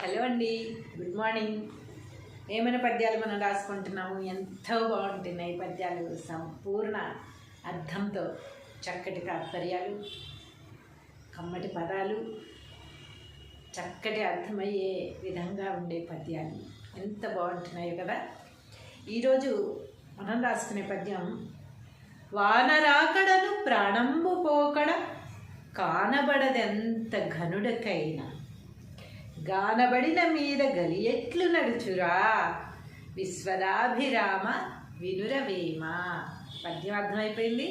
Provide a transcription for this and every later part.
Hello అండి, good morning. ఏమైనా పద్యాలు మనం రాసుకుంటున్నాము. ఎంతో బాగుంటున్నాయి పద్యాలు. సంపూర్ణ అర్థంతో చక్కటి తాత్పర్యాలు, కమ్మటి పదాలు, చక్కటి అర్థమయ్యే విధంగా ఉండే పద్యాలు ఎంత బాగుంటున్నాయో కదా. ఈరోజు మనం రాసుకునే పద్యం వానరాకడను ప్రాణంబు పోకడ కానబడదెంత ఘనుడకైనా గానబడిన మీద గలియెట్లు నడుచురా విశ్వదాభిరామ వినురవేమ. పద్యం అర్థమైపోయింది,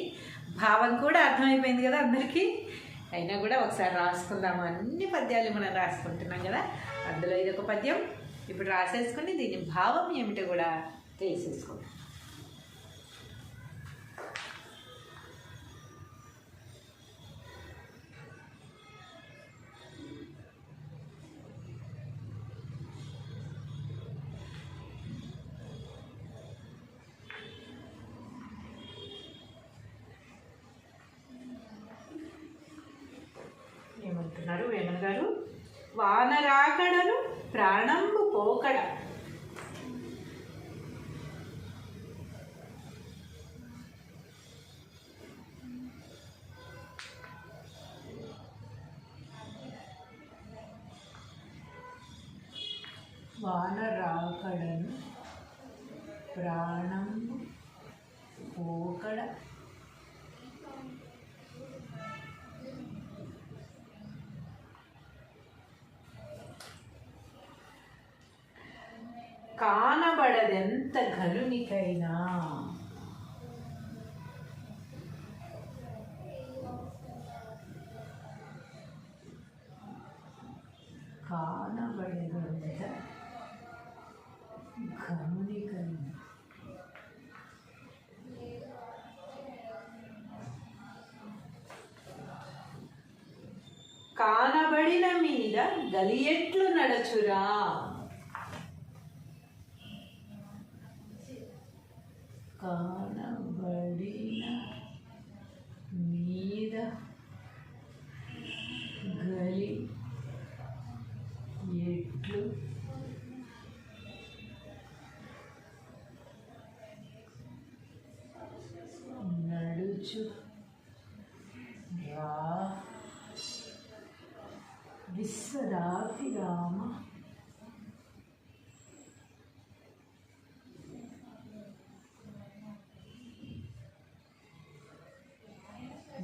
భావం కూడా అర్థమైపోయింది కదా అందరికీ. అయినా కూడా ఒకసారి రాసుకుందాము. అన్ని పద్యాలు మనం రాసుకుంటున్నాం కదా, అందులో ఇదొక పద్యం. ఇప్పుడు రాసేసుకుని దీని భావం ఏమిటో కూడా తెలిసేసుకుందాం. ఏమంటున్నారు వేమన గారు? వానరాకడను ప్రాణంబు పోకడ. వానరాకడను ప్రాణంబు పోకడ కానబడదెంత ఘనునికైనా. కానబడదెంత ఘనునికైనా కానబడిన మీద గలియెట్లు నడచురా. కానబడిన మీద గలి ఎట్లు నడుచు రా విశ్వదాభిరామ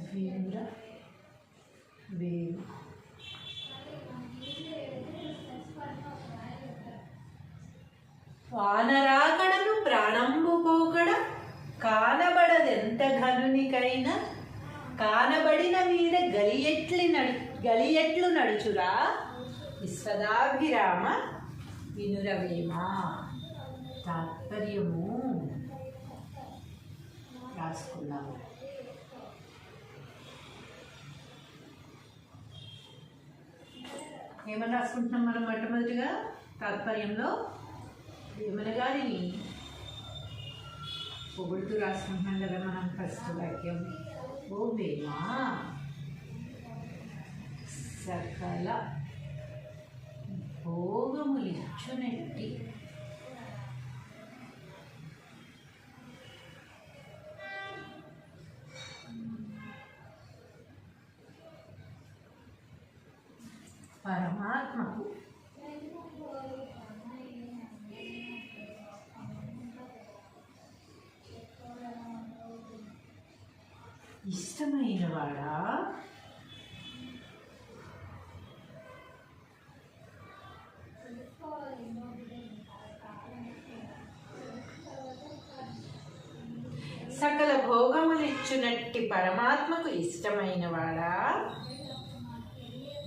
వినురవేమ. వానరాకడను ప్రాణంబు పోకడ కానబడదెంత ఘనునికైనా కానబడిన మీద గలియెట్లు నడుచురా విశ్వదాభిరామ వినురవేమ. తాత్పర్యము రాసుకున్నాము. ఏమని రాసుకుంటున్నాం మనం? మొట్టమొదటిగా తాత్పర్యంలో వేమన గారిని పొగుడుతూ రాసుకుంటున్నాం కదా మనం. ఫస్ట్ వాక్యం, ఓ వేమ సకల భోగములిచ్చునట్టి పరమాత్మకు ఇష్టమైన వాడా సకల భోగములిచ్చునట్టి పరమాత్మకు ఇష్టమైన వాడా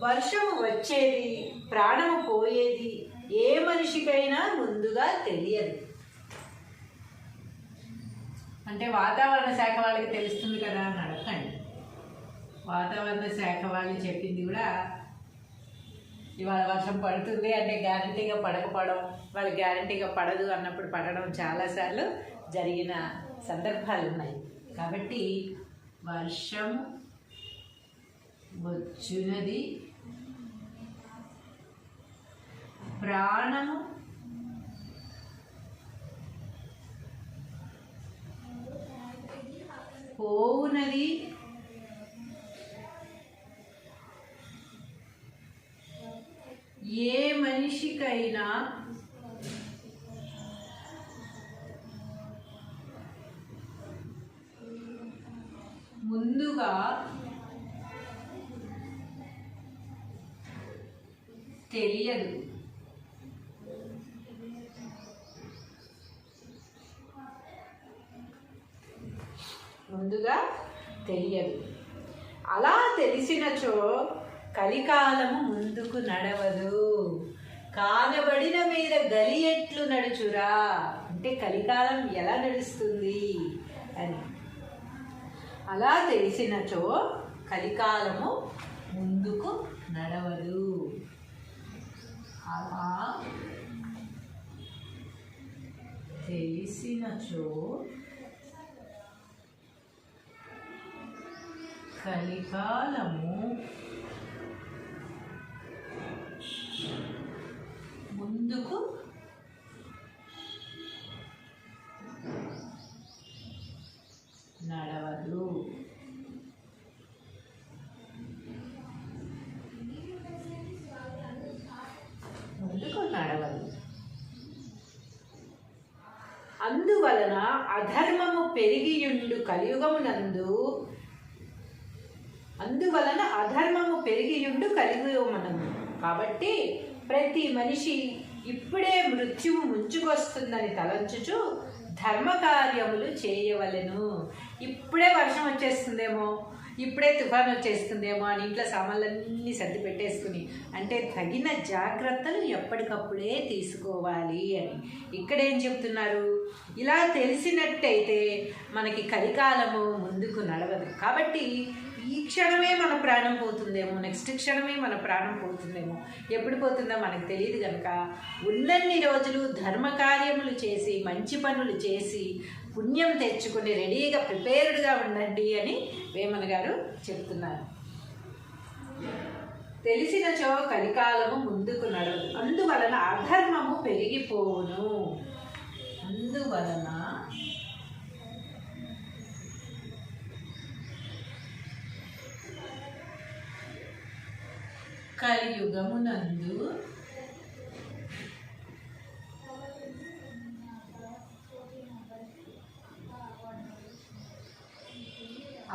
వర్షము వచ్చేది ప్రాణము పోయేది ఏ మనిషికైనా ముందుగా తెలియదు. అంటే వాతావరణ శాఖ వాళ్ళకి తెలుస్తుంది కదా అని అడగండి. వాతావరణ శాఖ వాళ్ళు చెప్పింది కూడా ఇవాళ వర్షం పడుతుంది అంటే గ్యారంటీగా పడకపోవడం, వాళ్ళు గ్యారంటీగా పడదు అన్నప్పుడు పడడం చాలాసార్లు జరిగిన సందర్భాలు ఉన్నాయి. కాబట్టి వర్షం వచ్చునది ప్రాణము పోవునది ఏ మనిషికైనా ముందుగా తెలియదు. ముందుగా తెలియదు. అలా తెలిసినచో కలికాలము ముందుకు నడవదు. కానబడిన మీద గలి ఎట్లు నడుచురా అంటే కలికాలం ఎలా నడుస్తుంది అని. అలా తెలిసినచో కలికాలము ముందుకు నడవదు. అలా తెలిసినచో కలికాలము ముందుకు నడవదు. ముందుకు నడవదు. అందువలన అధర్మము పెరిగియుండు కలియుగమునందు కాబట్టి ప్రతి మనిషి ఇప్పుడే మృత్యువు ముంచుకొస్తుందని తలంచుచు ధర్మ కార్యములు చేయవలెను. ఇప్పుడే వర్షం వచ్చేస్తుందేమో, ఇప్పుడే తుఫాను వచ్చేస్తుందేమో అని ఇంట్లో సామాన్లన్నీ సర్ది పెట్టేసుకుని, అంటే తగిన జాగ్రత్తలు ఎప్పటికప్పుడే తీసుకోవాలి అని ఇక్కడేం చెప్తున్నారు. ఇలా తెలిసినట్టయితే మనకి కలికాలము ముందుకు నడవదు. కాబట్టి ఈ క్షణమే మన ప్రాణం పోతుందేమో, నెక్స్ట్ క్షణమే మన ప్రాణం పోతుందేమో, ఎప్పుడు పోతుందో మనకు తెలియదు కనుక ఉన్నన్ని రోజులు ధర్మ కార్యములు చేసి మంచి పనులు చేసి పుణ్యం తెచ్చుకుని రెడీగా ప్రిపేర్డ్గా ఉండండి అని వేమన గారు చెప్తున్నారు. తెలిసినచో కలికాలము ముందుకు నడవదు. అందువలన అధర్మము పెరిగిపోవును. అందువలన కలియుగమునందు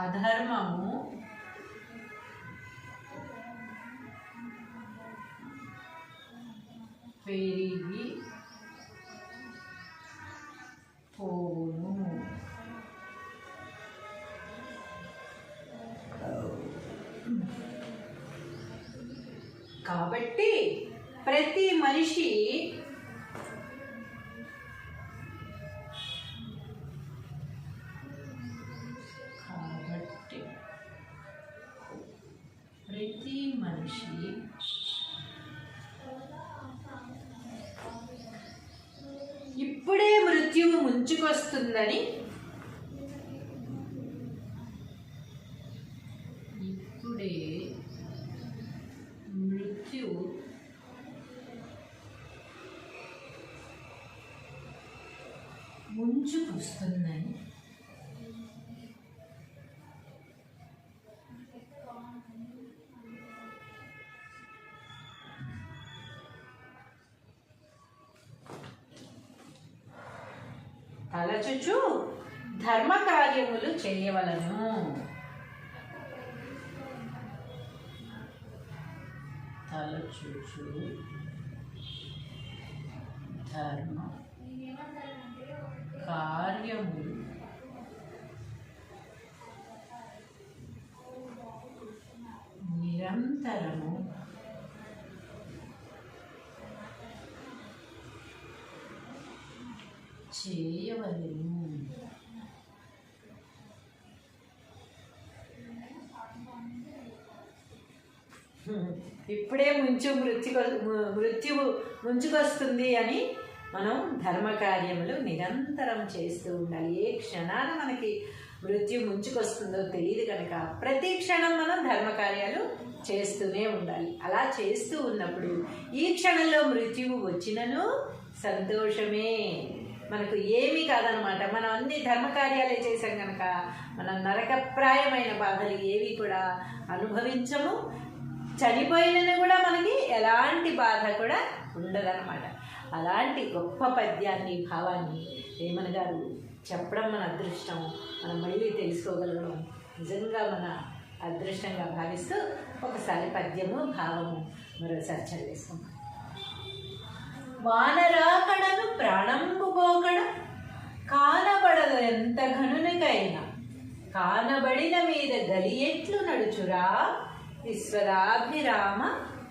అధర్మము పెరిగి పోవును. కాబట్టి ప్రతి మనిషి ఇప్పుడే మృత్యువు ముంచుకొస్తుందని ముంచుకొస్తుందని తలచుచు ధర్మ కార్యములు చేయవలను. తలచుచు ధర్మ కార్యములు నిరంతరము చేయవలెను. ఇప్పుడే మృత్యువు ముంచుకొస్తుంది అని మనం ధర్మకార్యములు నిరంతరం చేస్తూ ఉండాలి. ఏ క్షణాన మనకి మృత్యు ముంచుకొస్తుందో తెలియదు కనుక ప్రతి క్షణం మనం ధర్మకార్యాలు చేస్తూనే ఉండాలి. అలా చేస్తూ ఉన్నప్పుడు ఈ క్షణంలో మృత్యువు వచ్చినను సంతోషమే, మనకు ఏమీ కాదనమాట. మనం అన్ని ధర్మకార్యాలే చేసాం కనుక మనం నరకప్రాయమైన బాధలు ఏవి కూడా అనుభవించము. చనిపోయినను కూడా మనకి ఎలాంటి బాధ కూడా ఉండదన్నమాట. అలాంటి గొప్ప పద్యాన్ని, భావాన్ని వేమన గారు చెప్పడం మన అదృష్టం. మనం మళ్ళీ తెలుసుకోగలగడం నిజంగా మన అదృష్టంగా భావిస్తూ ఒకసారి పద్యము భావము మరోసారి చదివేసుకుందాం. వానరాకడను ప్రాణంబు పోకడ కానబడదు ఎంత ఘనునికైనా, కానబడిన మీద గలియెట్లు నడుచురా విశ్వదాభిరామ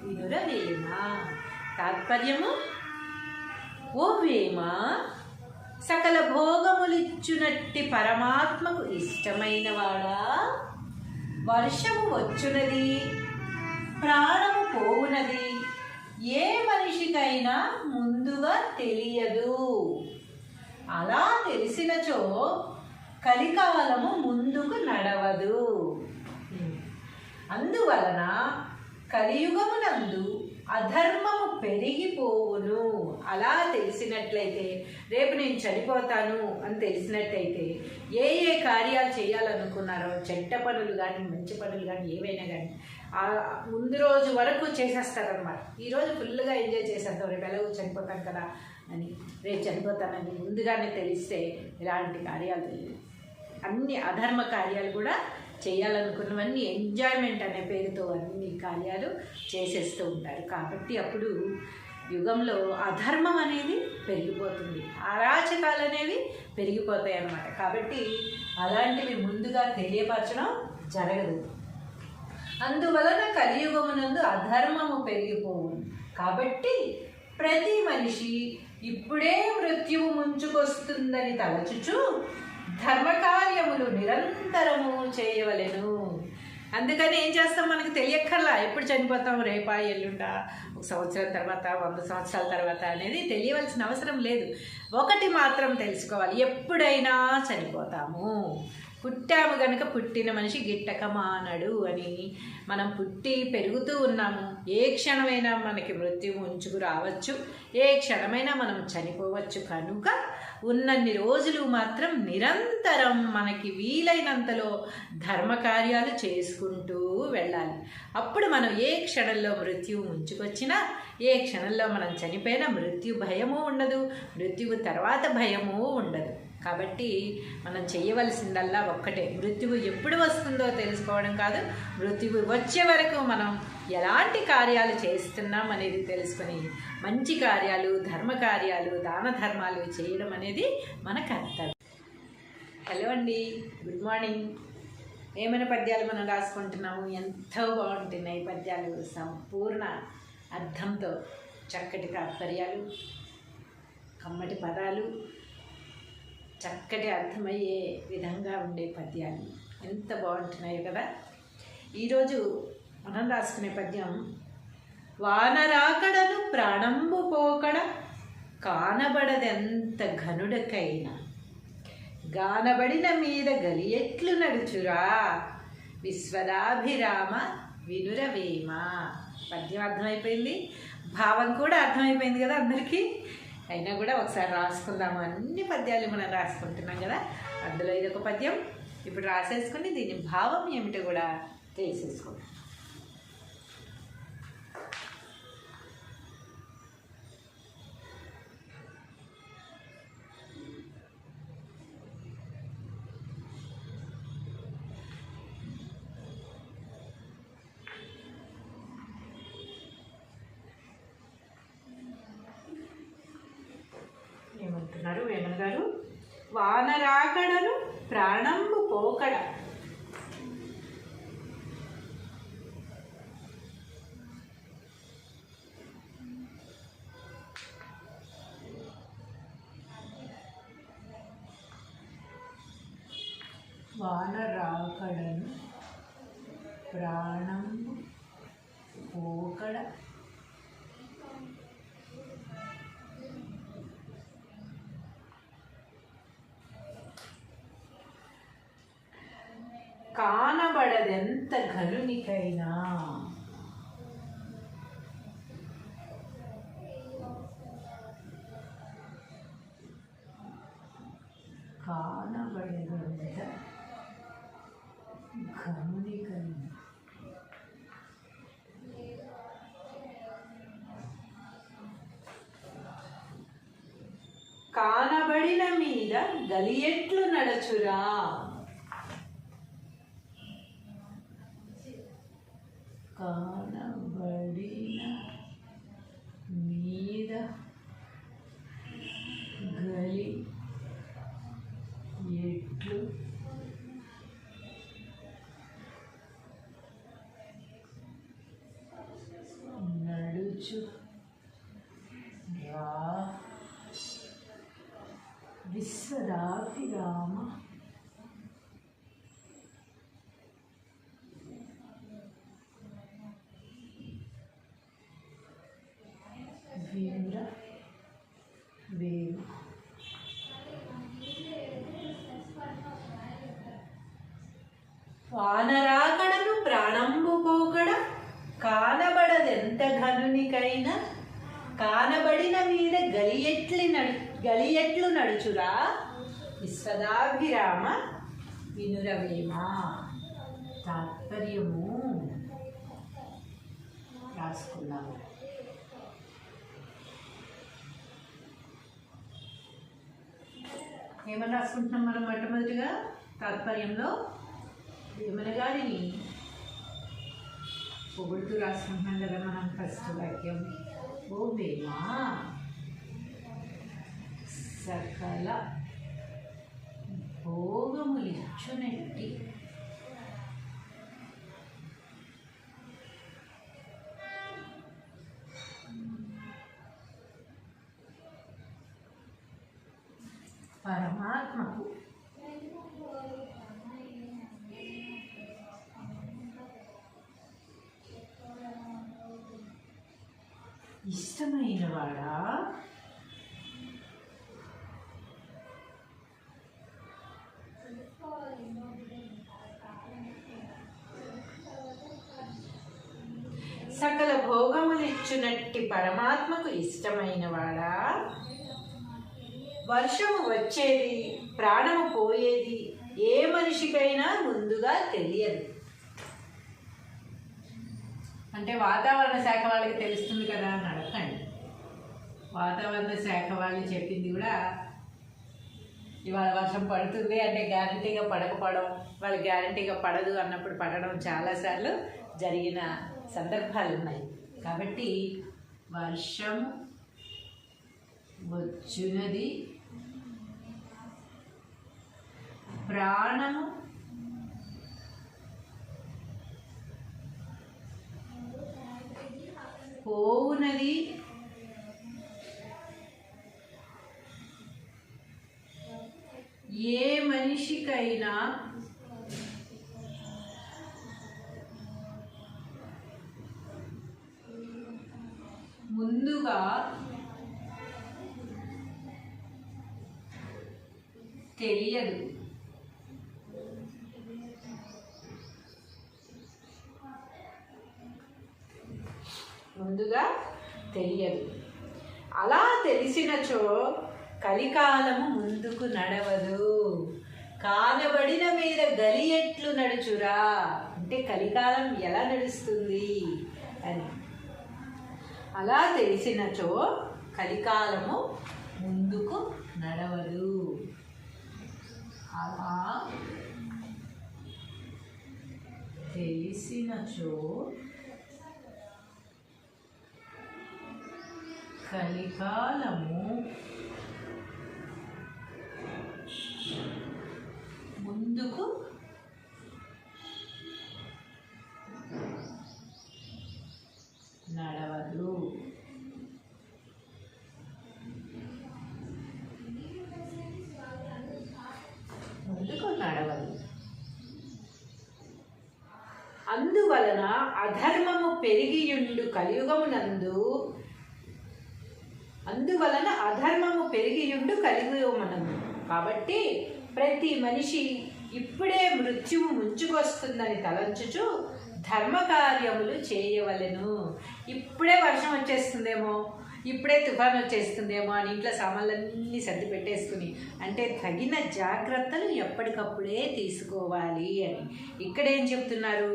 వినురవేమ. తాత్పర్యము, ఓ వేమ, సకల భోగములిచ్చునట్టి పరమాత్మకు ఇష్టమైన వాడా, వర్షము వచ్చునది, ప్రాణము పోవునది ఏ మనిషికైనా ముందుగా తెలియదు. అలా తెలిసినచో కలికాలము ముందుకు నడవదు. అందువలన కలియుగమునందు అధర్మము పెరిగిపోవును. అలా తెలిసినట్లయితే, రేపు నేను చనిపోతాను అని తెలిసినట్లయితే ఏ ఏ కార్యాలు చేయాలనుకున్నారో, చెడ్డ పనులు కానీ మంచి పనులు కానీ ఏవైనా కానీ ముందు రోజు వరకు చేసేస్తారనమాట. ఈరోజు ఫుల్గా ఎంజాయ్ చేసేద్దాం, రేపు ఎలాగో చనిపోతాను కదా అని, రేపు చనిపోతానని ముందుగానే తెలిస్తే ఇలాంటి కార్యాలు తెలియదు. అన్ని అధర్మ కార్యాలు కూడా చేయాలనుకున్నవన్నీ ఎంజాయ్మెంట్ అనే పేరుతో అన్ని కార్యాలు చేసేస్తూ ఉంటారు. కాబట్టి అప్పుడు యుగంలో అధర్మం అనేది పెరిగిపోతుంది, అరాచకాలు అనేవి పెరిగిపోతాయి అన్నమాట. కాబట్టి అలాంటివి ముందుగా తెలియపరచడం జరగదు. అందువలన కలియుగమునందు అధర్మము పెరిగిపోవు. కాబట్టి ప్రతి మనిషి ఇప్పుడే మృత్యువు ముంచుకొస్తుందని తలచుచు ధర్మకార్యములు నిరంతరము చేయవలెను. అందుకని ఏం చేస్తాం, మనకు తెలియక్కర్లా ఎప్పుడు చనిపోతాం, రేపా ఎల్లుండా, ఒక సంవత్సరం తర్వాత, 100 సంవత్సరాల తర్వాత అనేది తెలియవలసిన అవసరం లేదు. ఒకటి మాత్రం తెలుసుకోవాలి, ఎప్పుడైనా చనిపోతాము. పుట్టాము గనుక పుట్టిన మనిషి గిట్టక మానడు అని. మనం పుట్టి పెరుగుతూ ఉన్నాము. ఏ క్షణమైనా మనకి మృత్యువు ఉంచుకు రావచ్చు, ఏ క్షణమైనా మనం చనిపోవచ్చు. కనుక ఉన్నన్ని రోజులు మాత్రం నిరంతరం మనకి వీలైనంతలో ధర్మకార్యాలు చేసుకుంటూ వెళ్ళాలి. అప్పుడు మనం ఏ క్షణంలో మృత్యువు ముంచుకొచ్చినా, ఏ క్షణంలో మనం చనిపోయినా మృత్యు భయము ఉండదు, మృత్యువు తర్వాత భయము ఉండదు. కాబట్టి మనం చేయవలసిందల్లా ఒక్కటే, మృత్యువు ఎప్పుడు వస్తుందో తెలుసుకోవడం కాదు, మృత్యువు వచ్చే వరకు మనం ఎలాంటి కార్యాలు చేస్తున్నాం అనేది తెలుసుకొని మంచి కార్యాలు, ధర్మకార్యాలు, దాన ధర్మాలు చేయడం అనేది మన కర్తవ్యం. హలో అండి, గుడ్ మార్నింగ్. ఏమైనా పద్యాలు మనం రాసుకుంటున్నాము, ఎంతో బాగుంటున్నాయి పద్యాలు. సంపూర్ణ అర్థంతో చక్కటి తాత్పర్యాలు, కమ్మటి పదాలు, చక్కటి అర్థమయ్యే విధంగా ఉండే పద్యాలు ఎంత బాగుంటున్నాయో కదా. ఈరోజు మనం రాసుకునే పద్యం, వానరాకడను ప్రాణంబు పోకడ కానబడదెంత ఘనుడకైనా, గానబడిన మీద గలియెట్లు నడుచురా విశ్వదాభిరామ వినురవేమ. పద్యం అర్థమైపోయింది, భావం కూడా అర్థమైపోయింది కదా అందరికీ. అయినా కూడా ఒకసారి రాసుకుందాము. అన్ని పద్యాలు మనం రాసుకుంటున్నాం కదా, అందులో ఇదొక పద్యం. ఇప్పుడు రాసేసుకుని దీని భావం ఏమిటో కూడా తెలిసేసుకుందాం. ఏమంటున్నారు వేమన గారు? వానరాకడను ప్రాణంబు పోకడ. వానరాకడను ప్రాణంబు పోకడ కానబడదెంత ఘనునికైనా. కానబడేదంత ఘనునికైనా. కానబడిన మీద గలియెట్లు నడచురా. కానబడిన మీద గలి ఎట్లు నడుచు రా. విశ్వదాభిరామ వీర వేరు. వానరాకడను ప్రాణంబు పోకడ కానబడదెంత ఘనునికైనా. కానబడిన మీద గలియెట్లు నడుచురా. విశ్వదాభిరామ వినురవేమ. తాత్పర్యము రాసుకున్నాము. ఏమని రాసుకుంటున్నాం మనం? మొట్టమొదటిగా తాత్పర్యంలో వేమన గారిని పొగుడుతూ రాసుకుంటున్నాం కదా మనం. ఫస్ట్ వాక్యం, ఓ వేమ సకల భోగములిచ్చునట్టి పరమాత్మకు ఇష్టమైన వాడా. సకల భోగములిచ్చునట్టి పరమాత్మకు ఇష్టమైన వాడా. వర్షము వచ్చేది, ప్రాణము పోయేది ఏ మనిషికైనా ముందుగా తెలియదు. అంటే వాతావరణ శాఖ వాళ్ళకి తెలుస్తుంది కదా అని అడగండి. వాతావరణ శాఖ వాళ్ళు చెప్పింది కూడా ఇవాళ వర్షం పడుతుంది అంటే గ్యారంటీగా పడకపోవడం, వాళ్ళు గ్యారంటీగా పడదు అన్నప్పుడు పడడం చాలాసార్లు జరిగిన సందర్భాలు ఉన్నాయి. కాబట్టి వర్షం వచ్చునది, ప్రాణము పోవునది, ఏ మనిషికైనా ముందుగా తెలియదు. ముందుగా తెలియదు. అలా తెలిసినచో కలికాలము ముందుకు నడవదు. కానబడిన మీద గలియెట్లు నడుచురా అంటే కలికాలం ఎలా నడుస్తుంది అని. అలా తెలిసినచో కలికాలము ముందుకు నడవదు. అలా తెలిసినచో కలికాలము ముందుకు నడవదు. ముందుకు నడవదు. అందువలన అధర్మము పెరిగియుండు కలియుగమునందు అందువలన అధర్మము పెరిగియుండు కలియుగమునందు కాబట్టి ప్రతి మనిషి ఇప్పుడే మృత్యువు ముంచుకొస్తుందని తలంచుచు ధర్మకార్యములు చేయవలెను. ఇప్పుడే వర్షం వచ్చేస్తుందేమో, ఇప్పుడే తుఫాను వచ్చేస్తుందేమో అని ఇంట్లో సామాన్లన్నీ సర్ది పెట్టేసుకుని, అంటే తగిన జాగ్రత్తలు ఎప్పటికప్పుడే తీసుకోవాలి అని ఇక్కడేం చెప్తున్నారు.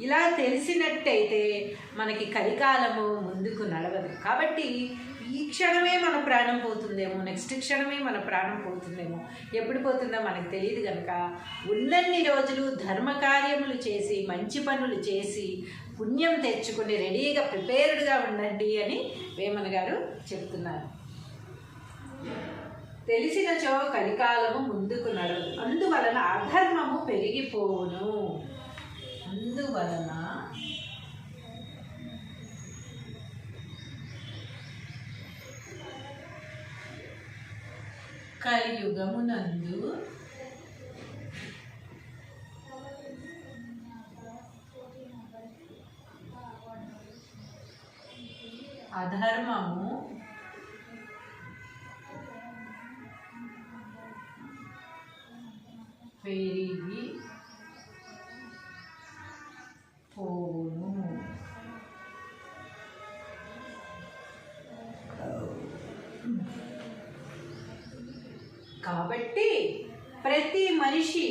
ఇలా తెలిసినట్టయితే మనకి కలికాలము ముందుకు నడవదు. కాబట్టి ఈ క్షణమే మన ప్రాణం పోతుందేమో, నెక్స్ట్ క్షణమే మన ప్రాణం పోతుందేమో, ఎప్పుడు పోతుందో మనకు తెలియదు కనుక ఉన్నన్ని రోజులు ధర్మకార్యములు చేసి మంచి పనులు చేసి పుణ్యం తెచ్చుకుని రెడీగా ప్రిపేర్డ్గా ఉండండి అని వేమన గారు చెప్తున్నారు. తెలిసినచో కలికాలము ముందుకు నడవదు, అందువలన అధర్మము పెరిగిపోవును. అందువలన కలియుగమునందు అధర్మము పెరిగి పోవును. కాబట్టి ప్రతి మనిషి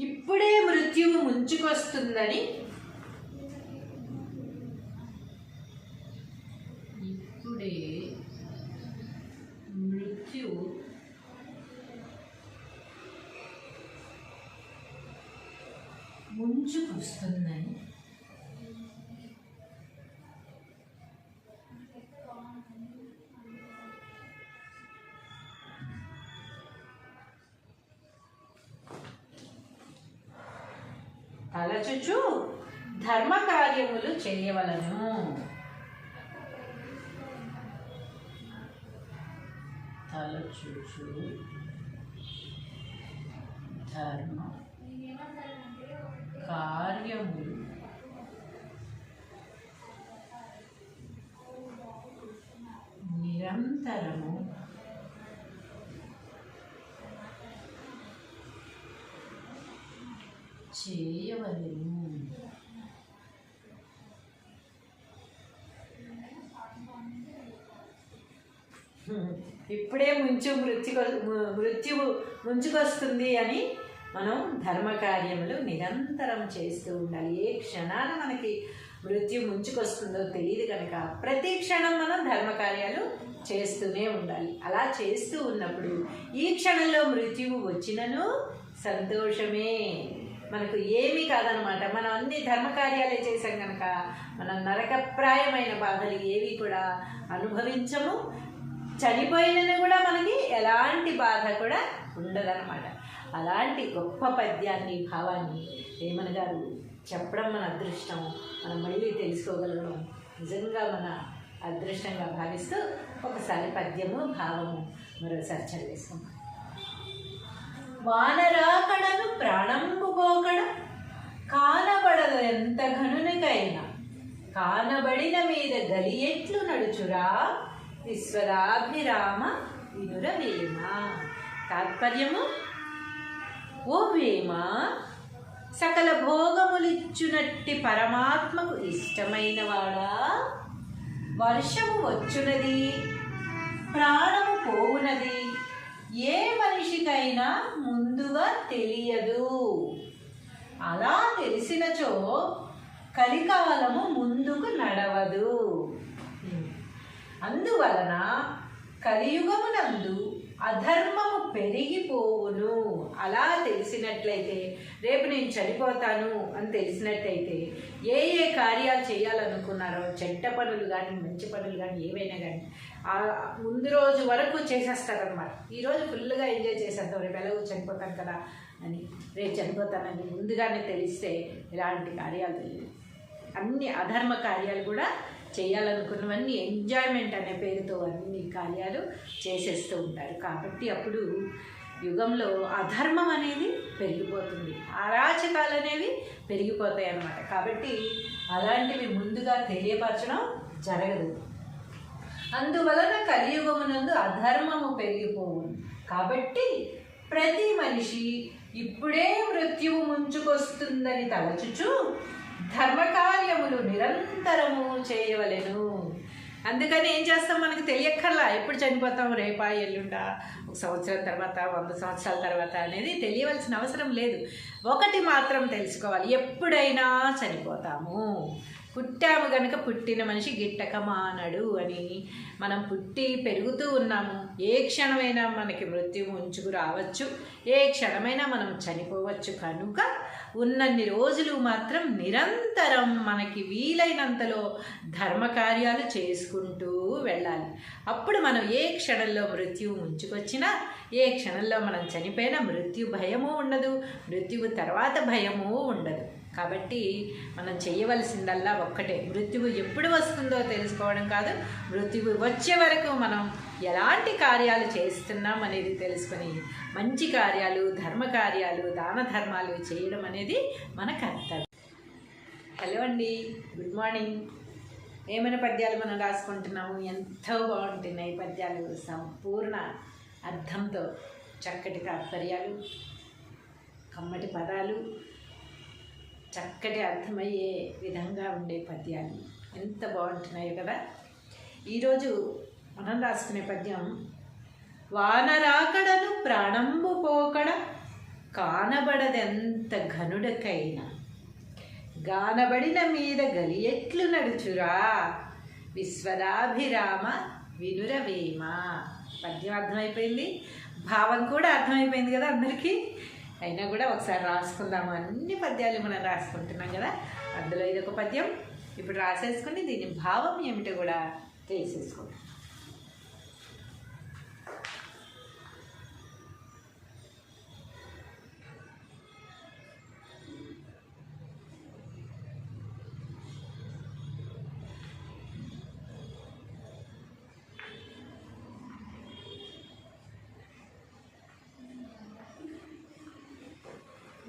ఇప్పుడే మృత్యువు ముంచుకొస్తుందని ముంచుకొస్తుందని తలచుచు ధర్మకార్యములు చేయవలను. తలచుచు ధర్మ కార్యములు నిరంతరము చేయవలెను. ఇప్పుడే మృత్యువు ముంచుకొస్తుంది అని మనం ధర్మకార్యములు నిరంతరం చేస్తూ ఉండాలి. ఏ క్షణాన మనకి మృత్యు ముంచుకొస్తుందో తెలియదు కనుక ప్రతి క్షణం మనం ధర్మకార్యాలు చేస్తూనే ఉండాలి. అలా చేస్తూ ఉన్నప్పుడు ఈ క్షణంలో మృత్యువు వచ్చినను సంతోషమే, మనకు ఏమీ కాదనమాట. మనం అన్ని ధర్మకార్యాలే చేసాం కనుక మనం నరకప్రాయమైన బాధలు ఏవి కూడా అనుభవించము. చనిపోయినను కూడా మనకి ఎలాంటి బాధ కూడా ఉండదన్నమాట. అలాంటి గొప్ప పద్యాన్ని, భావాన్ని వేమన గారు చెప్పడం మన అదృష్టం. మనం మళ్ళీ తెలుసుకోగలగడం నిజంగా మన అదృష్టంగా భావిస్తూ ఒకసారి పద్యము భావము మరోసారి చదివేసుకుంటాం. వానరాకడను ప్రాణంబు పోకడ కానబడదు ఎంత ఘనునికైనా, కానబడిన మీద గలియెట్లు నడుచురా విశ్వదాభిరామ వినుర వేమ. తాత్పర్యము, ఓ వేమ, సకల భోగములిచ్చునట్టి పరమాత్మకు ఇష్టమైన వాడా, వర్షము వచ్చునది, ప్రాణము పోవునది ఏ మనిషికైనా ముందుగా తెలియదు. అలా తెలిసినచో కలికాలము ముందుకు నడవదు. అందువలన కలియుగమునందు అధర్మము పెరిగిపోవును. అలా తెలిసినట్లయితే, రేపు నేను చనిపోతాను అని తెలిసినట్లయితే ఏ ఏ కార్యాలు చేయాలనుకున్నారో, చెడ్డ పనులు కానీ మంచి పనులు కానీ ఏవైనా కానీ ముందు రోజు వరకు చేసేస్తారనమాట. ఈరోజు ఫుల్గా ఎంజాయ్ చేసేద్దాం, రేపు ఎలాగో చనిపోతాను కదా అని, రేపు చనిపోతానని ముందుగానే తెలిస్తే ఇలాంటి కార్యాలు తెలియదు. అన్ని అధర్మ కార్యాలు కూడా చేయాలనుకున్నవన్నీ ఎంజాయ్మెంట్ అనే పేరుతో అన్ని కార్యాలు చేసేస్తూ ఉంటారు. కాబట్టి అప్పుడు యుగంలో అధర్మం అనేది పెరిగిపోతుంది, అరాచకాలు అనేవి పెరిగిపోతాయి అన్నమాట. కాబట్టి అలాంటివి ముందుగా తెలియపరచడం జరగదు. అందువలన కలియుగమునందు అధర్మము పెరిగిపోవు. కాబట్టి ప్రతి మనిషి ఇప్పుడే మృత్యువు ముంచుకొస్తుందని తలచుచు ధర్మకార్యములు నిరంతరము చేయవలెను. అందుకని ఏం చేస్తాం, మనకి తెలియక్కర్లా ఎప్పుడు చనిపోతాం, రేపా ఎల్లుండా, ఒక సంవత్సరం తర్వాత, 100 సంవత్సరాల తర్వాత అనేది తెలియవలసిన అవసరం లేదు. ఒకటి మాత్రం తెలుసుకోవాలి, ఎప్పుడైనా చనిపోతాము. పుట్టాము గనుక పుట్టిన మనిషి గిట్టక మానడు అని. మనం పుట్టి పెరుగుతూ ఉన్నాము. ఏ క్షణమైనా మనకి మృత్యువు ఉంచుకు రావచ్చు, ఏ క్షణమైనా మనం చనిపోవచ్చు. కనుక ఉన్నన్ని రోజులు మాత్రం నిరంతరం మనకి వీలైనంతలో ధర్మకార్యాలు చేసుకుంటూ వెళ్ళాలి. అప్పుడు మనం ఏ క్షణంలో మృత్యువు ముంచుకొచ్చినా, ఏ క్షణంలో మనం చనిపోయినా మృత్యు భయము ఉండదు, మృత్యువు తర్వాత భయము ఉండదు. కాబట్టి మనం చేయవలసిందల్లా ఒక్కటే, మృత్యువు ఎప్పుడు వస్తుందో తెలుసుకోవడం కాదు, మృత్యువు వచ్చే వరకు మనం ఎలాంటి కార్యాలు చేస్తున్నాం అనేది తెలుసుకొని మంచి కార్యాలు, ధర్మ కార్యాలు, దాన ధర్మాలు చేయడం అనేది మన కర్తవ్యం. హలో అండి, గుడ్ మార్నింగ్. ఏమైనా పద్యాలు మనం రాసుకుంటున్నాము, ఎంతో బాగుంటున్నాయి పద్యాలు. సంపూర్ణ అర్థంతో చక్కటి తాత్పర్యాలు, కమ్మటి పదాలు, చక్కటి అర్థమయ్యే విధంగా ఉండే పద్యాలు ఎంత బాగుంటున్నాయి కదా. ఈరోజు మనం రాసుకునే పద్యం, వానరాకడను ప్రాణంబు పోకడ కానబడదెంత ఘనుడకైనా, గానబడిన మీద గలియెట్లు నడుచురా విశ్వదాభిరామ వినురవేమ. పద్యం అర్థమైపోయింది, భావం కూడా అర్థమైపోయింది కదా అందరికీ. అయినా కూడా ఒకసారి రాసుకుందాము. అన్ని పద్యాలు మనం రాసుకుంటున్నాం కదా, అందులో ఇదొక పద్యం. ఇప్పుడు రాసేసుకుని దీని భావం ఏమిటో కూడా తెలిసేసుకుందాం.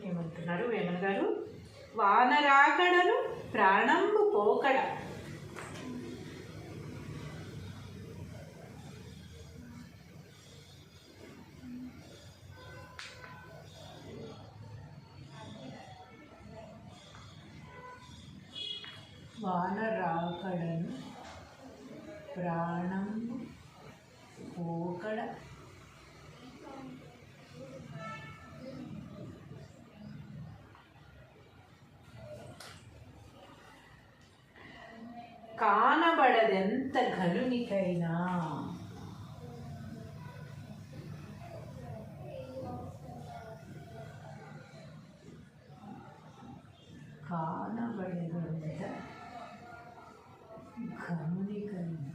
ఏమంటున్నారు వేమన గారు? వానరాకడను ప్రాణంబు పోకడ, వానరాకడను ప్రాణంబు పోకడ కానబడదెంత ఘనునికైనా. కానబడదెంత ఘనునికైనా.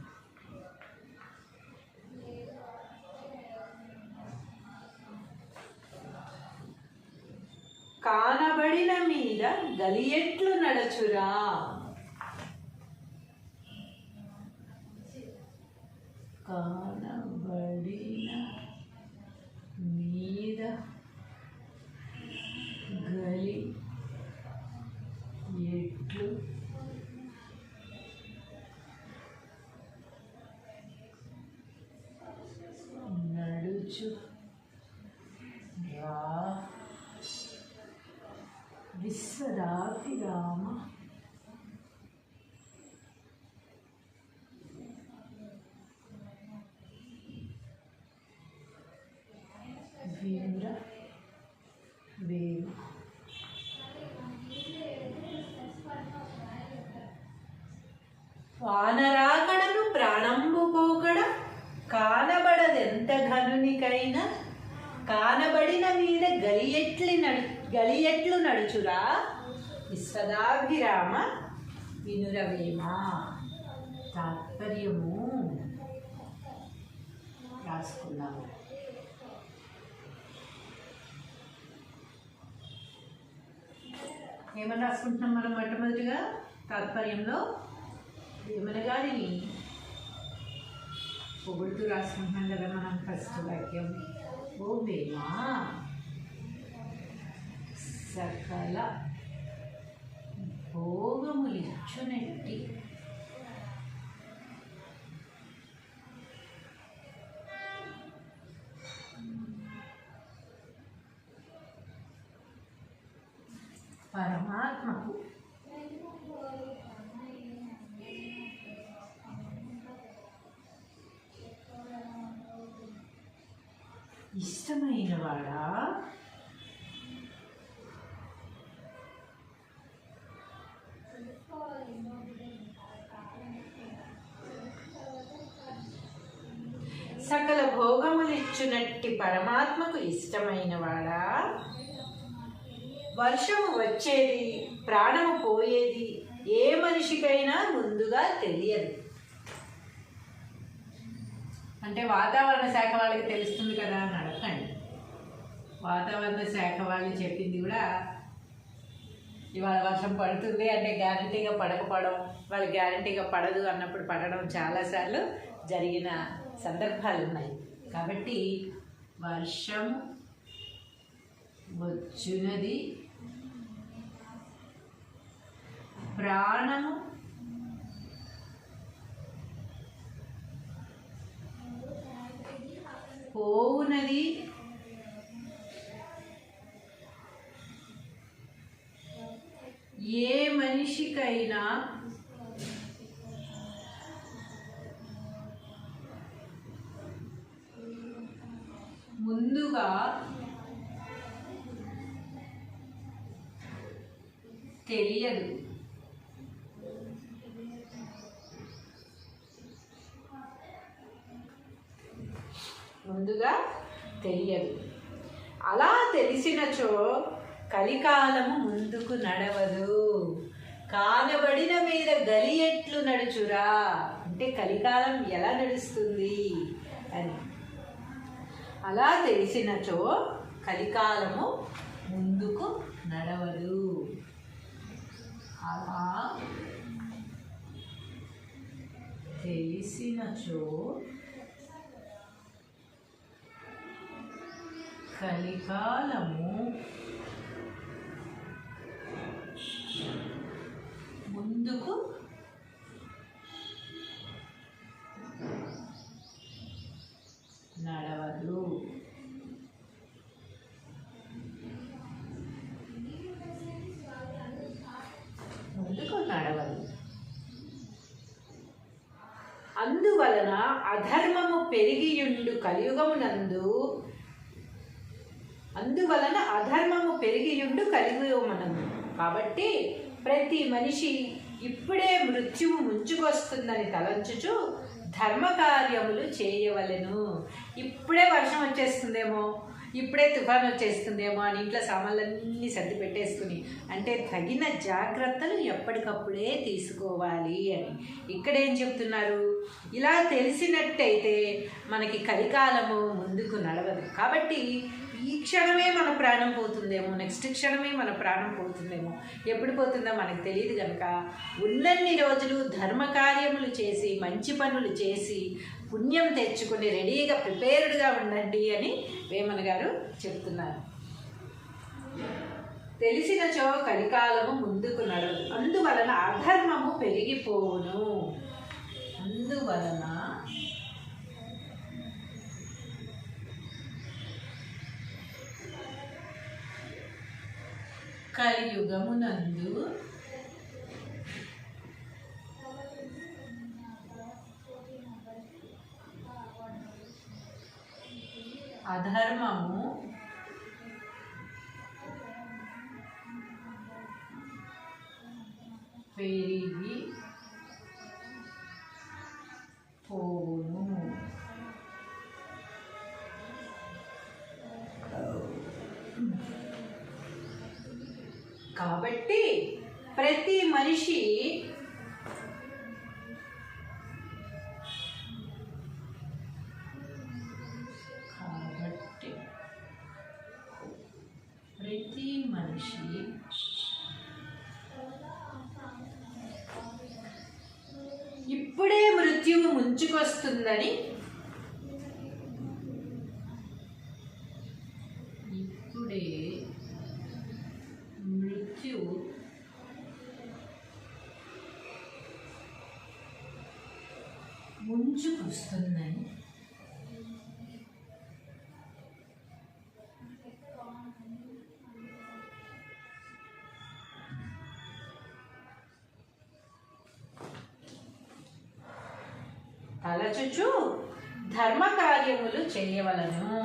కానబడిన మీద గలియెట్లు నడచురా. కానబడిన మీద గలి ఎట్లు నడుచు రా విశ్వదాభిరామ వినుర వేమ. వానరాకడను ప్రాణంబు పోకడ కానబడదెంత ఘనునికైనా, కానబడిన మీద గలియెట్లు నడుచురా విశ్వదాభిరామ వినురవేమ. తాత్పర్యము రాసుకున్నాము. ఏమని రాసుకుంటున్నాం మనం? మొట్టమొదటిగా తాత్పర్యంలో వేమన గారిని పొగుడుతూ రాసుకుంటున్నాం కదా మనం. ఫస్ట్ వాక్యం ఓ వేమా సకల భోగములిచ్చునట్టి పరమాత్మకు ఇష్టమైన వాడా సకల భోగములిచ్చునట్టి పరమాత్మకు ఇష్టమైన వాడా వర్షము వచ్చేది ప్రాణము పోయేది ఏ మనిషికైనా ముందుగా తెలియదు. అంటే వాతావరణ శాఖ వాళ్ళకి తెలుస్తుంది కదా అని అడగండి. వాతావరణ శాఖ వాళ్ళు చెప్పింది కూడా ఇవాళ వర్షం పడుతుంది అంటే గ్యారంటీగా పడకపోవడం, వాళ్ళు గ్యారంటీగా పడదు అన్నప్పుడు పడడం చాలాసార్లు జరిగిన సందర్భాలు ఉన్నాయి. కాబట్టి వర్షం వచ్చునది ప్రాణము పోవునది ఏ మనిషికైనా ముందుగా తెలియదు. ముందుగా తెలియదు. అలా తెలిసినచో కలికాలము ముందుకు నడవదు. కానబడిన మీద గలి ఎట్లు నడుచురా అంటే కలికాలం ఎలా నడుస్తుంది అని. అలా తెలిసినచో కలికాలము ముందుకు నడవదు. అలా తెలిసినచో కలికాలము ముందుకు నడవదు. ముందుకు నడవదు. అందువలన అధర్మము పెరిగియుండు కలియుగమునందు కలియుగమునందు కాబట్టి ప్రతి మనిషి ఇప్పుడే మృత్యువు ముంచుకొస్తుందని తలంచుచు ధర్మకార్యములు చేయవలెను. ఇప్పుడే వర్షం వచ్చేస్తుందేమో, ఇప్పుడే తుఫాను వచ్చేస్తుందేమో అని ఇంట్లో సామాన్లన్నీ సర్ది పెట్టేసుకుని అంటే తగిన జాగ్రత్తలు ఎప్పటికప్పుడే తీసుకోవాలి అని ఇక్కడేం చెప్తున్నారు. ఇలా తెలిసినట్టయితే మనకి కలికాలము ముందుకు నడవదు. కాబట్టి ఈ క్షణమే మన ప్రాణం పోతుందేమో, నెక్స్ట్ క్షణమే మన ప్రాణం పోతుందేమో, ఎప్పుడు పోతుందో మనకు తెలియదు కనుక ఉన్నన్ని రోజులు ధర్మకార్యములు చేసి మంచి పనులు చేసి పుణ్యం తెచ్చుకుని రెడీగా ప్రిపేర్డ్గా ఉండండి అని వేమన గారు చెప్తున్నారు. తెలిసినచో కలికాలము ముందుకు నడవదు. అందువలన అధర్మము పెరిగిపోవును. అందువలన కలియుగమునందు అధర్మము పెరిగి పోవును. కాబట్టి ప్రతి మనిషి ఇప్పుడే మృత్యువు ముంచుకొస్తుందని ముంచుకొస్తుందని తలచుచు ధర్మ కార్యములు చేయవలను.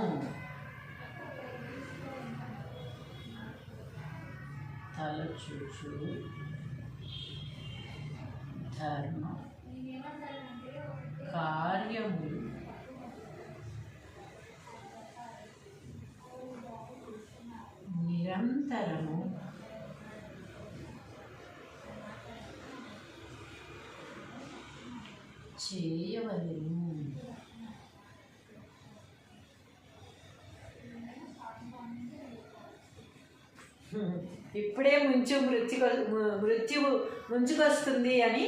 తలచుచు ధర్మ కార్యములు నిరంతరము చేయవలెను. ఇప్పుడే మృత్యువు ముంచుకొస్తుంది అని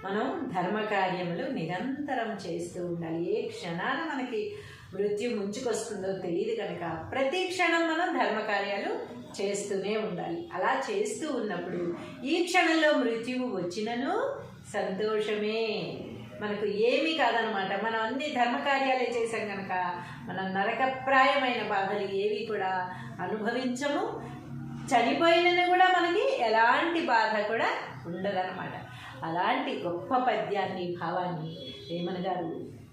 మనం ధర్మకార్యములు నిరంతరం చేస్తూ ఉండాలి. ఏ క్షణాన మనకి మృత్యు ముంచుకొస్తుందో తెలియదు కనుక ప్రతి క్షణం మనం ధర్మకార్యాలు చేస్తూనే ఉండాలి. అలా చేస్తూ ఉన్నప్పుడు ఈ క్షణంలో మృత్యువు వచ్చినను సంతోషమే, మనకు ఏమీ కాదనమాట. మనం అన్ని ధర్మకార్యాలే చేసాం కనుక మనం నరకప్రాయమైన బాధలు ఏవి కూడా అనుభవించము. చనిపోయినను కూడా మనకి ఎలాంటి బాధ కూడా ఉండదన్నమాట. అలాంటి గొప్ప పద్యాన్ని, భావాన్ని వేమన గారు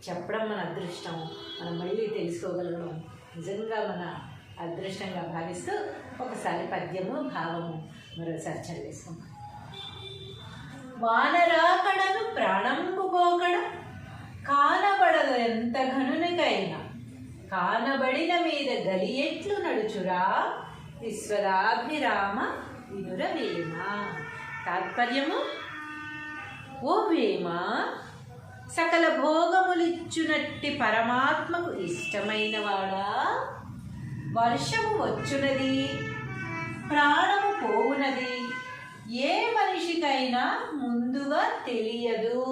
చెప్పడం మన అదృష్టం. మనం మళ్ళీ తెలుసుకోగలగడం నిజంగా మన అదృష్టంగా భావిస్తూ ఒకసారి పద్యము భావము మరోసారి చదివేసుకుందాం. వానరాకడను ప్రాణంబు పోకడ కానబడదు ఎంత ఘనునికైనా, కానబడిన మీద గలియెట్లు నడుచురా విశ్వదాభిరామ వినుర వేమ. తాత్పర్యము, ఓ వేమ, సకల భోగములిచ్చునట్టి పరమాత్మకు ఇష్టమైన వాడా, వర్షము వచ్చునది, ప్రాణము పోవునది ఏ మనిషికైనా ముందుగా తెలియదు.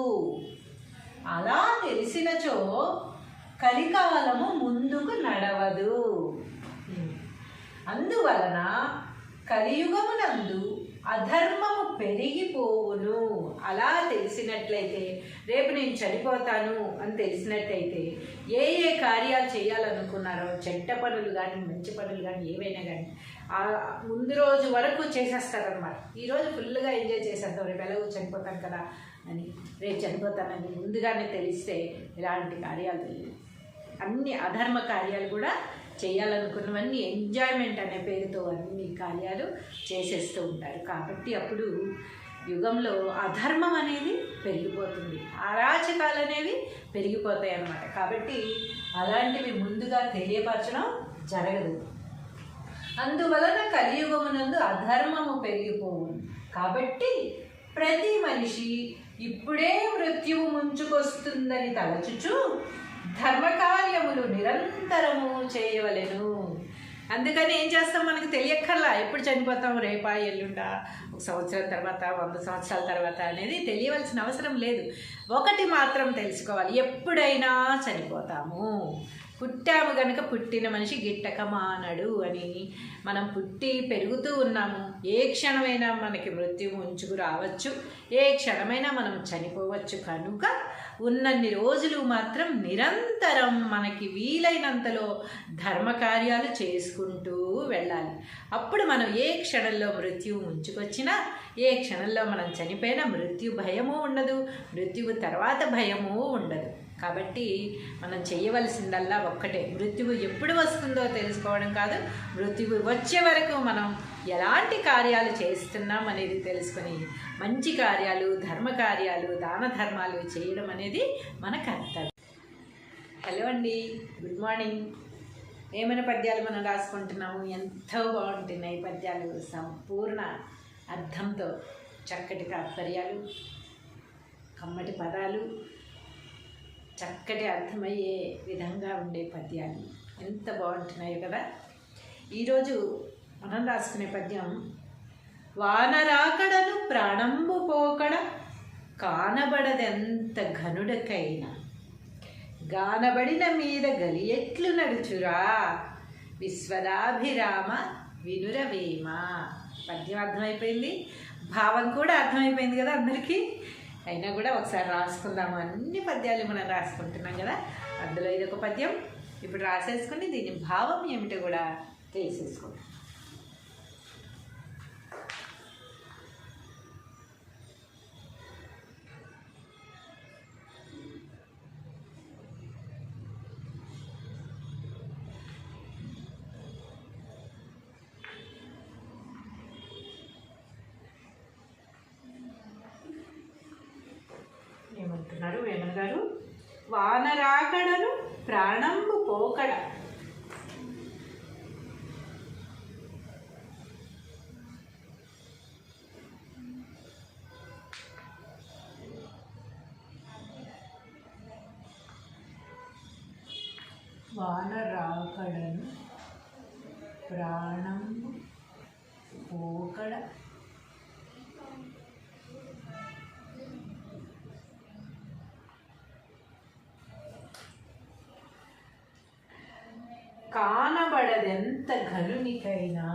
అలా తెలిసినచో కలికాలము ముందుకు నడవదు. అందువలన కలియుగమునందు అధర్మము పెరిగిపోవును. అలా తెలిసినట్లయితే, రేపు నేను చనిపోతాను అని తెలిసినట్లయితే ఏ ఏ కార్యాలు చేయాలనుకున్నారో, చెడ్డ పనులు కానీ మంచి పనులు కానీ ఏవైనా కానీ ముందు రోజు వరకు చేసేస్తారనమాట. ఈరోజు ఫుల్గా ఎంజాయ్ చేసేద్దాం, రేపు ఎలాగో చనిపోతాను కదా అని, రేపు చనిపోతానని ముందుగానే తెలిస్తే ఇలాంటి కార్యాలు తెలియదు. అన్ని అధర్మ కార్యాలు కూడా చేయాలనుకున్నవన్నీ ఎంజాయ్మెంట్ అనే పేరుతో అన్ని కార్యాలు చేసేస్తూ ఉంటారు. కాబట్టి అప్పుడు యుగంలో అధర్మం అనేది పెరిగిపోతుంది, అరాచకాలు అనేవి పెరిగిపోతాయి అన్నమాట. కాబట్టి అలాంటివి ముందుగా తెలియపరచడం జరగదు. అందువలన కలియుగమునందు అధర్మము పెరిగిపోవు. కాబట్టి ప్రతి మనిషి ఇప్పుడే మృత్యువు ముంచుకొస్తుందని తలచుచు ధర్మకార్యములు నిరంతరము చేయవలెను. అందుకని ఏం చేస్తాం, మనకు తెలియక్కర్లా ఎప్పుడు చనిపోతాం, రేపా ఎల్లుండా, ఒక సంవత్సరం తర్వాత, 100 సంవత్సరాల తర్వాత అనేది తెలియవలసిన అవసరం లేదు. ఒకటి మాత్రం తెలుసుకోవాలి, ఎప్పుడైనా చనిపోతాము. పుట్టాము కనుక పుట్టిన మనిషి గిట్టక మానడు అని మనం పుట్టి పెరుగుతూ ఉన్నాము. ఏ క్షణమైనా మనకి మృత్యువు ముంచుకు రావచ్చు, ఏ క్షణమైనా మనం చనిపోవచ్చు. కనుక ఉన్నన్ని రోజులు మాత్రం నిరంతరం మనకి వీలైనంతలో ధర్మకార్యాలు చేసుకుంటూ వెళ్ళాలి. అప్పుడు మనం ఏ క్షణంలో మృత్యువు ముంచుకొచ్చినా, ఏ క్షణంలో మనం చనిపోయినా మృత్యు భయము ఉండదు, మృత్యువు తర్వాత భయము ఉండదు. కాబట్టి మనం చేయవలసిందల్లా ఒక్కటే, మృత్యువు ఎప్పుడు వస్తుందో తెలుసుకోవడం కాదు, మృత్యువు వచ్చే వరకు మనం ఎలాంటి కార్యాలు చేస్తున్నాం అనేది తెలుసుకొని మంచి కార్యాలు, ధర్మ కార్యాలు, దాన ధర్మాలు చేయడం అనేది మన కర్తవ్యం. హలో అండి, గుడ్ మార్నింగ్. ఏమైనా పద్యాలు మనం రాసుకుంటున్నాము, ఎంతో బాగుంటున్నాయి పద్యాలు. సంపూర్ణ అర్థంతో చక్కటి తాత్పర్యాలు, కమ్మటి పదాలు, చక్కటి అర్థమయ్యే విధంగా ఉండే పద్యాలు ఎంత బాగుంటున్నాయి కదా. ఈరోజు మనం రాసుకునే పద్యం, వానరాకడను ప్రాణంబు పోకడ కానబడదెంత ఘనుడకైనా, గానబడిన మీద గలియెట్లు నడుచురా విశ్వదాభిరామ వినురవేమ. పద్యం అర్థమైపోయింది, భావం కూడా అర్థమైపోయింది కదా అందరికీ. అయినా కూడా ఒకసారి రాసుకుందాము. అన్ని పద్యాలు మనం రాసుకుంటున్నాం కదా, అందులో ఇదొక పద్యం. ఇప్పుడు రాసేసుకుని దీని భావం ఏమిటో కూడా తెలిసేసుకుంటాం. ఏమంటున్నారు వేమన గారు? వానరాకడను ప్రాణంబు పోకడ, వానరాకడను ప్రాణంబు పోకడ, కానబడదెంత ఘనునికైనా,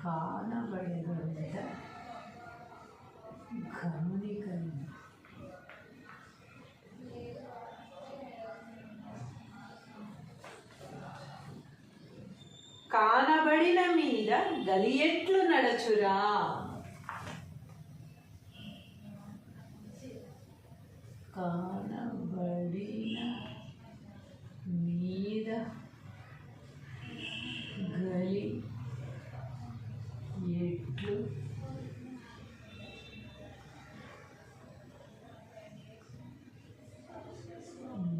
కానబడదెంత ఘనునికైనా, కానబడిన మీద గలియెట్లు నడచురా, కానబడిన మీద గలి ఎట్లు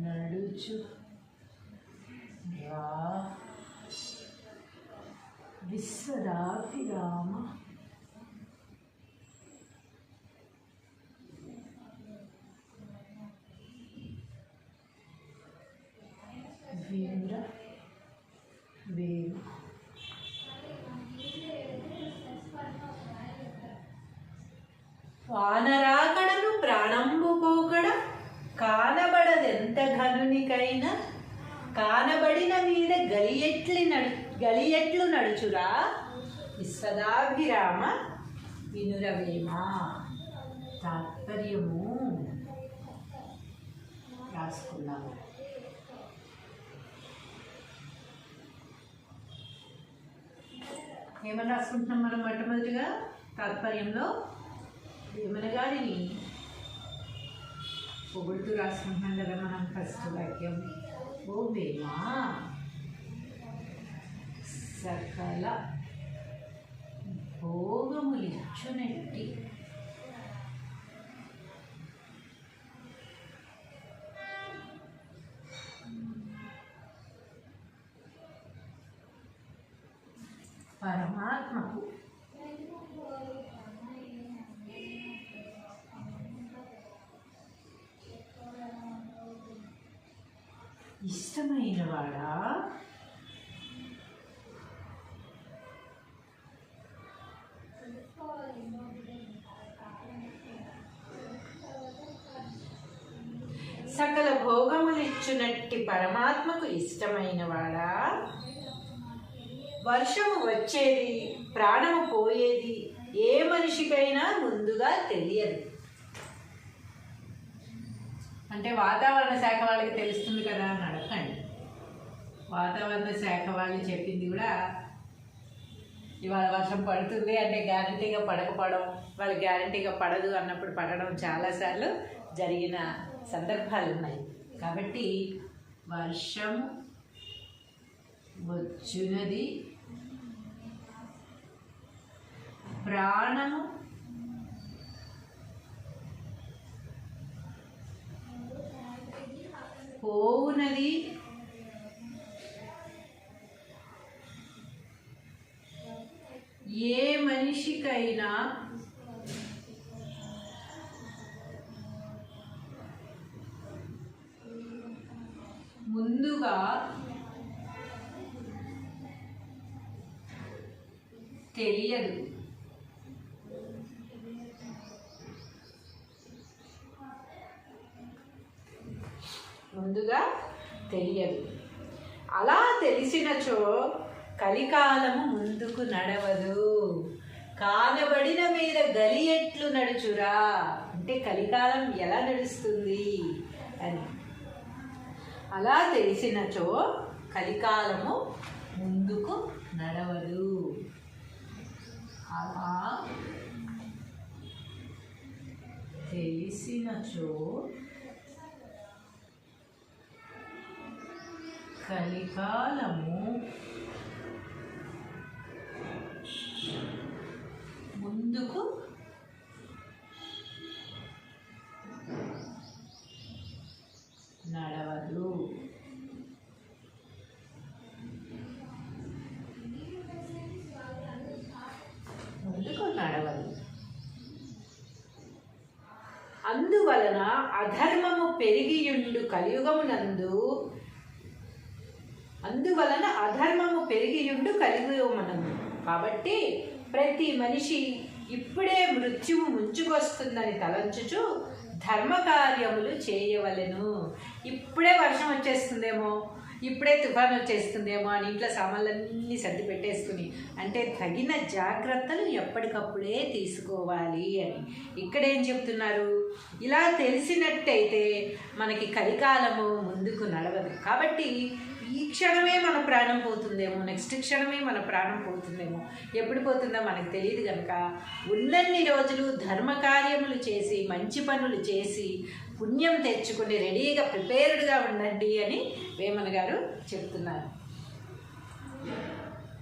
నడుచు రా విశ్వదాభిరామ, వీర వేరు. వానరాకడను ప్రాణంబు పోకడ, కానబడదెంత ఘనునికైనా, కానబడిన మీద గలియెట్లు నడుచురా విశ్వదాభిరామ వినురవేమ. తాత్పర్యము రాసుకున్నాము. ఏమని రాసుకుంటున్నాం మనం? మొట్టమొదటిగా తాత్పర్యంలో వేమన గారిని పొగుడుతూ రాసుకుంటున్నాం కదా మనం. ఫస్ట్ వాక్యం, ఓ వేమ సకల భోగములిచ్చునట్టి పరమాత్మకు ఇష్టమైన వాడా, సకల భోగములిచ్చునట్టి పరమాత్మకు ఇష్టమైన వాడా, వర్షము వచ్చేది ప్రాణము పోయేది ఏ మనిషికైనా ముందుగా తెలియదు. అంటే వాతావరణ శాఖ వాళ్ళకి తెలుస్తుంది కదా అని అడగండి. వాతావరణ శాఖ వాళ్ళు చెప్పింది కూడా ఇవాళ వర్షం పడుతుంది అంటే గ్యారంటీగా పడకపోవడం, వాళ్ళు గ్యారంటీగా పడదు అన్నప్పుడు పడడం చాలాసార్లు జరిగిన సందర్భాలు ఉన్నాయి. కాబట్టి వర్షం వచ్చునది, ప్రాణము పోవునది, ఏ మనిషికైనా ముందుగా తెలియదు. ముందుగా తెలియదు. అలా తెలిసినచో కలికాలము ముందుకు నడవదు. కానబడిన మీద గలి ఎట్లు నడుచురా అంటే కలికాలం ఎలా నడుస్తుంది అని. అలా తెలిసినచో కలికాలము ముందుకు నడవదు. అలా తెలిసినచో కలికాలము ముందుకు నడవదు. ముందుకు నడవదు. అందువలన అధర్మము పెరిగియుండు కలియుగమునందు కాబట్టి ప్రతి మనిషి ఇప్పుడే మృత్యువు ముంచుకొస్తుందని తలంచుచు ధర్మకార్యములు చేయవలెను. ఇప్పుడే వర్షం వచ్చేస్తుందేమో, ఇప్పుడే తుఫాను వచ్చేస్తుందేమో అని ఇంట్లో సామాన్లన్నీ సర్ది పెట్టేసుకుని, అంటే తగిన జాగ్రత్తలు ఎప్పటికప్పుడే తీసుకోవాలి అని ఇక్కడేం చెప్తున్నారు. ఇలా తెలిసినట్టయితే మనకి కలికాలము ముందుకు నడవదు. కాబట్టి ఈ క్షణమే మన ప్రాణం పోతుందేమో, నెక్స్ట్ క్షణమే మన ప్రాణం పోతుందేమో, ఎప్పుడు పోతుందో మనకు తెలియదు కనుక ఉన్నన్ని రోజులు ధర్మకార్యములు చేసి మంచి పనులు చేసి పుణ్యం తెచ్చుకుని రెడీగా ప్రిపేర్డ్గా ఉండండి అని వేమన గారు చెప్తున్నారు.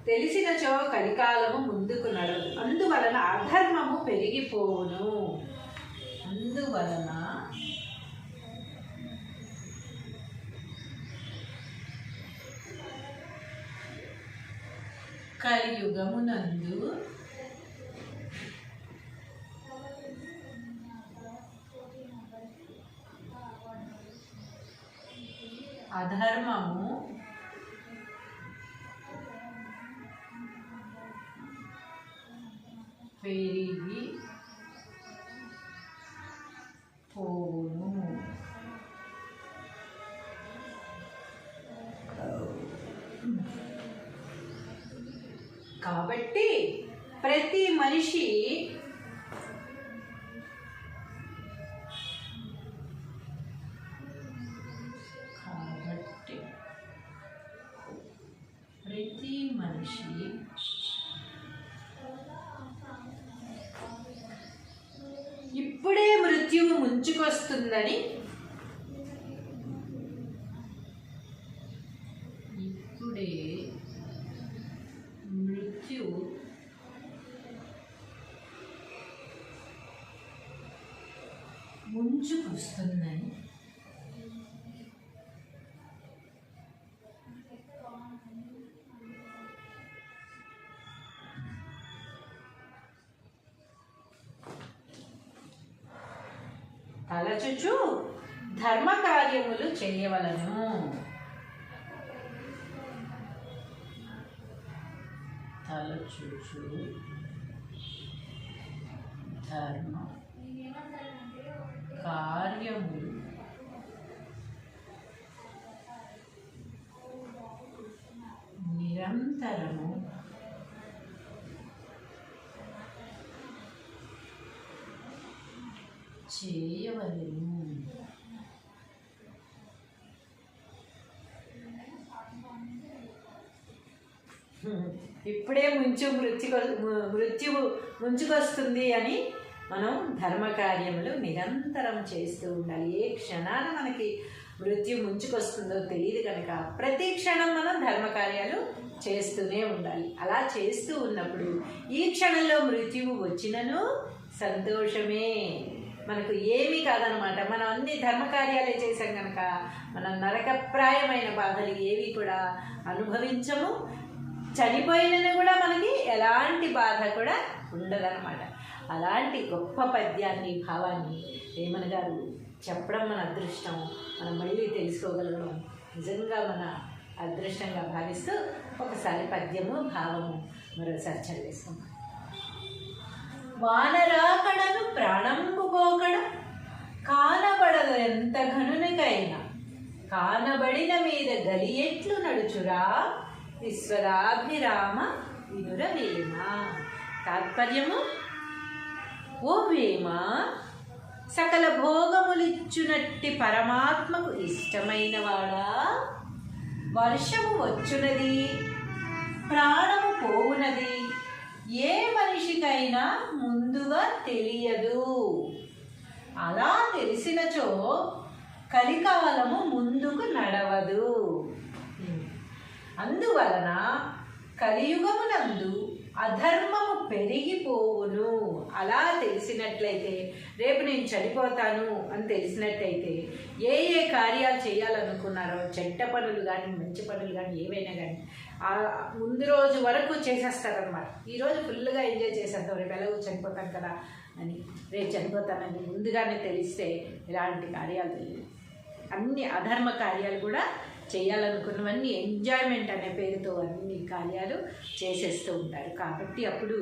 తెలిసినచో కలికాలము ముందుకు నడవదు. అందువలన అధర్మము పెరిగిపోవును. అందువలన కలియుగమునందు అధర్మము పెరిగి పోవును. కాబట్టి ప్రతి మనిషి ఇప్పుడే మృత్యువు ముంచుకొస్తుందని ముంచుకొస్తుందని తలచుచు ధర్మకార్యములు చేయవలను. తలచుచు ధర్మ కార్యములు నిరంతరము చేయవలెను. ఇప్పుడే మృత్యువు ముంచుకొస్తుంది అని మనం ధర్మకార్యములు నిరంతరం చేస్తూ ఉండాలి. ఏ క్షణాన మనకి మృత్యు ముంచుకొస్తుందో తెలియదు కనుక ప్రతి క్షణం మనం ధర్మకార్యాలు చేస్తూనే ఉండాలి. అలా చేస్తూ ఉన్నప్పుడు ఈ క్షణంలో మృత్యువు వచ్చినను సంతోషమే, మనకు ఏమీ కాదనమాట. మనం అన్ని ధర్మకార్యాలే చేసాం కనుక మనం నరకప్రాయమైన బాధలు ఏవి కూడా అనుభవించము. చనిపోయినను కూడా మనకి ఎలాంటి బాధ కూడా ఉండదన్నమాట. అలాంటి గొప్ప పద్యాన్ని, భావాన్ని వేమన గారు చెప్పడం మన అదృష్టం. మనం మళ్ళీ తెలుసుకోగలగడం నిజంగా మన అదృష్టంగా భావిస్తూ ఒకసారి పద్యము భావము మరోసారి చదివేసుకుందాం. వానరాకడను ప్రాణంబు పోకడ కానబడదు ఎంత ఘనునికైనా, కానబడిన మీద గలి ఎట్లు నడుచురా విశ్వదాభిరామ వినురవేమ. తాత్పర్యము, ఓ వేమ, సకల భోగములిచ్చునట్టి పరమాత్మకు ఇష్టమైన వాడా, వర్షము వచ్చునది, ప్రాణము పోవునది ఏ మనిషికైనా ముందుగా తెలియదు. అలా తెలిసినచో కలికాలము ముందుకు నడవదు. అందువలన కలియుగమునందు అధర్మము పెరిగిపోవును. అలా తెలిసినట్లయితే, రేపు నేను చనిపోతాను అని తెలిసినట్లయితే ఏ ఏ కార్యాలు చేయాలనుకున్నారో, చెడ్డ పనులు కానీ మంచి పనులు కానీ ఏవైనా కానీ ముందు రోజు వరకు చేసేస్తారనమాట. ఈరోజు ఫుల్గా ఎంజాయ్ చేసేద్దాం, రేపు ఎలాగో చనిపోతాను కదా అని, రేపు చనిపోతానని ముందుగానే తెలిస్తే ఇలాంటి కార్యాలు తెలియదు. అన్ని అధర్మ కార్యాలు కూడా చేయాలనుకున్నవన్నీ ఎంజాయ్మెంట్ అనే పేరుతో అన్ని కార్యాలు చేసేస్తూ ఉంటారు. కాబట్టి అప్పుడు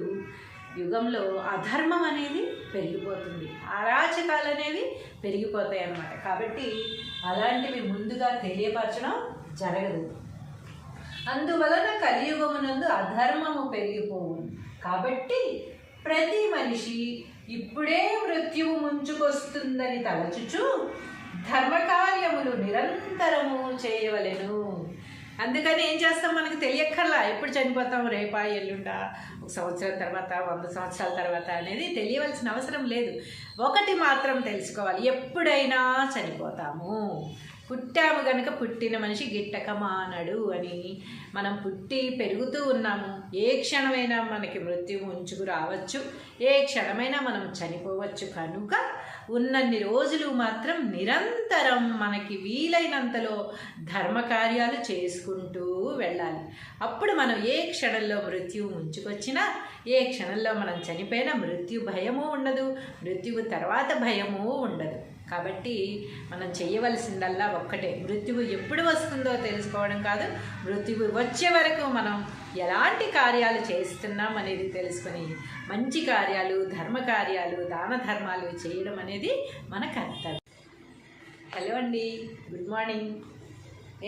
యుగంలో అధర్మం అనేది పెరిగిపోతుంది, అరాచకాలు అనేవి పెరిగిపోతాయి అన్నమాట. కాబట్టి అలాంటివి ముందుగా తెలియపరచడం జరగదు. అందువలన కలియుగమునందు అధర్మము పెరిగిపోవును. కాబట్టి ప్రతి మనిషి ఇప్పుడే మృత్యువు ముంచుకొస్తుందని తలచుచు ధర్మకార్యములు నిరంతరము చేయవలెను. అందుకని ఏం చేస్తాం, మనకు తెలియక్కర్లా ఎప్పుడు చనిపోతాం, రేపా ఎల్లుండా, ఒక సంవత్సరం తర్వాత, 100 సంవత్సరాల తర్వాత అనేది తెలియవలసిన అవసరం లేదు. ఒకటి మాత్రం తెలుసుకోవాలి, ఎప్పుడైనా చనిపోతాము. పుట్టాము గనుక పుట్టిన మనిషి గిట్టక మానడు అని. మనం పుట్టి పెరుగుతూ ఉన్నాము. ఏ క్షణమైనా మనకి మృత్యువు ఉంచుకు రావచ్చు, ఏ క్షణమైనా మనం చనిపోవచ్చు. కనుక ఉన్నన్ని రోజులు మాత్రం నిరంతరం మనకి వీలైనంతలో ధర్మకార్యాలు చేసుకుంటూ వెళ్ళాలి. అప్పుడు మనం ఏ క్షణంలో మృత్యువు ముంచుకొచ్చినా, ఏ క్షణంలో మనం చనిపోయినా మృత్యు భయము ఉండదు, మృత్యువు తర్వాత భయము ఉండదు. కాబట్టి మనం చేయవలసిందల్లా ఒక్కటే, మృత్యువు ఎప్పుడు వస్తుందో తెలుసుకోవడం కాదు, మృత్యువు వచ్చే వరకు మనం ఎలాంటి కార్యాలు చేస్తున్నాం అనేది తెలుసుకొని మంచి కార్యాలు, ధర్మ కార్యాలు, దాన ధర్మాలు చేయడం అనేది మన కర్తవ్యం. హలో అండి, గుడ్ మార్నింగ్.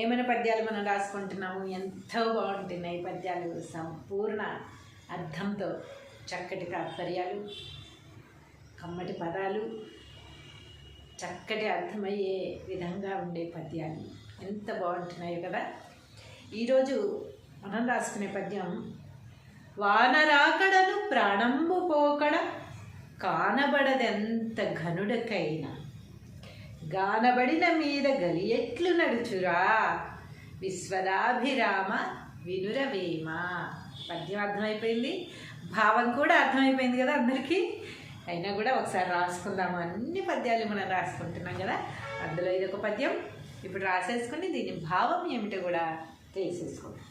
ఏమైనా పద్యాలు మనం రాసుకుంటున్నాము, ఎంతో బాగుంటున్నాయి పద్యాలు. సంపూర్ణ అర్థంతో చక్కటి తాత్పర్యాలు, కమ్మటి పదాలు, చక్కటి అర్థమయ్యే విధంగా ఉండే పద్యాలు ఎంత బాగుంటున్నాయో కదా. ఈరోజు మనం రాసుకునే పద్యం, వానరాకడను ప్రాణంబు పోకడ కానబడదెంత ఘనుడకైనా, గానబడిన మీద గలి ఎట్లు నడుచురా విశ్వదాభిరామ వినురవేమ. పద్యం అర్థమైపోయింది, భావం కూడా అర్థమైపోయింది కదా అందరికీ. అయినా కూడా ఒకసారి రాసుకుందాము. అన్ని పద్యాలు మనం రాసుకుంటున్నాం కదా, అందులో ఇది ఒక పద్యం. ఇప్పుడు రాసేసుకుని దీని భావం ఏమిటో కూడా తెలిసేసుకుంటాం.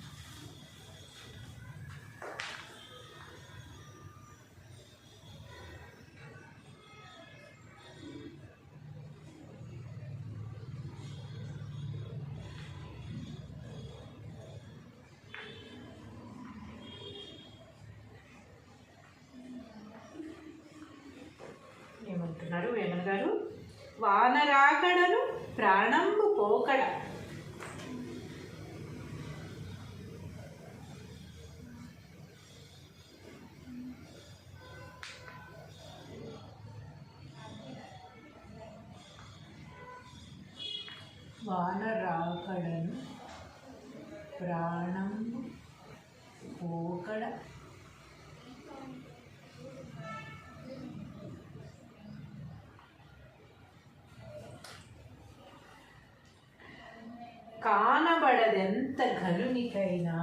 ఏమంటున్నారు వేమన గారు? వానరాకడను ప్రాణంబు పోకడ, వానరాకడను ప్రాణంబు పోకడ కానబడదెంత ఘనునికైనా.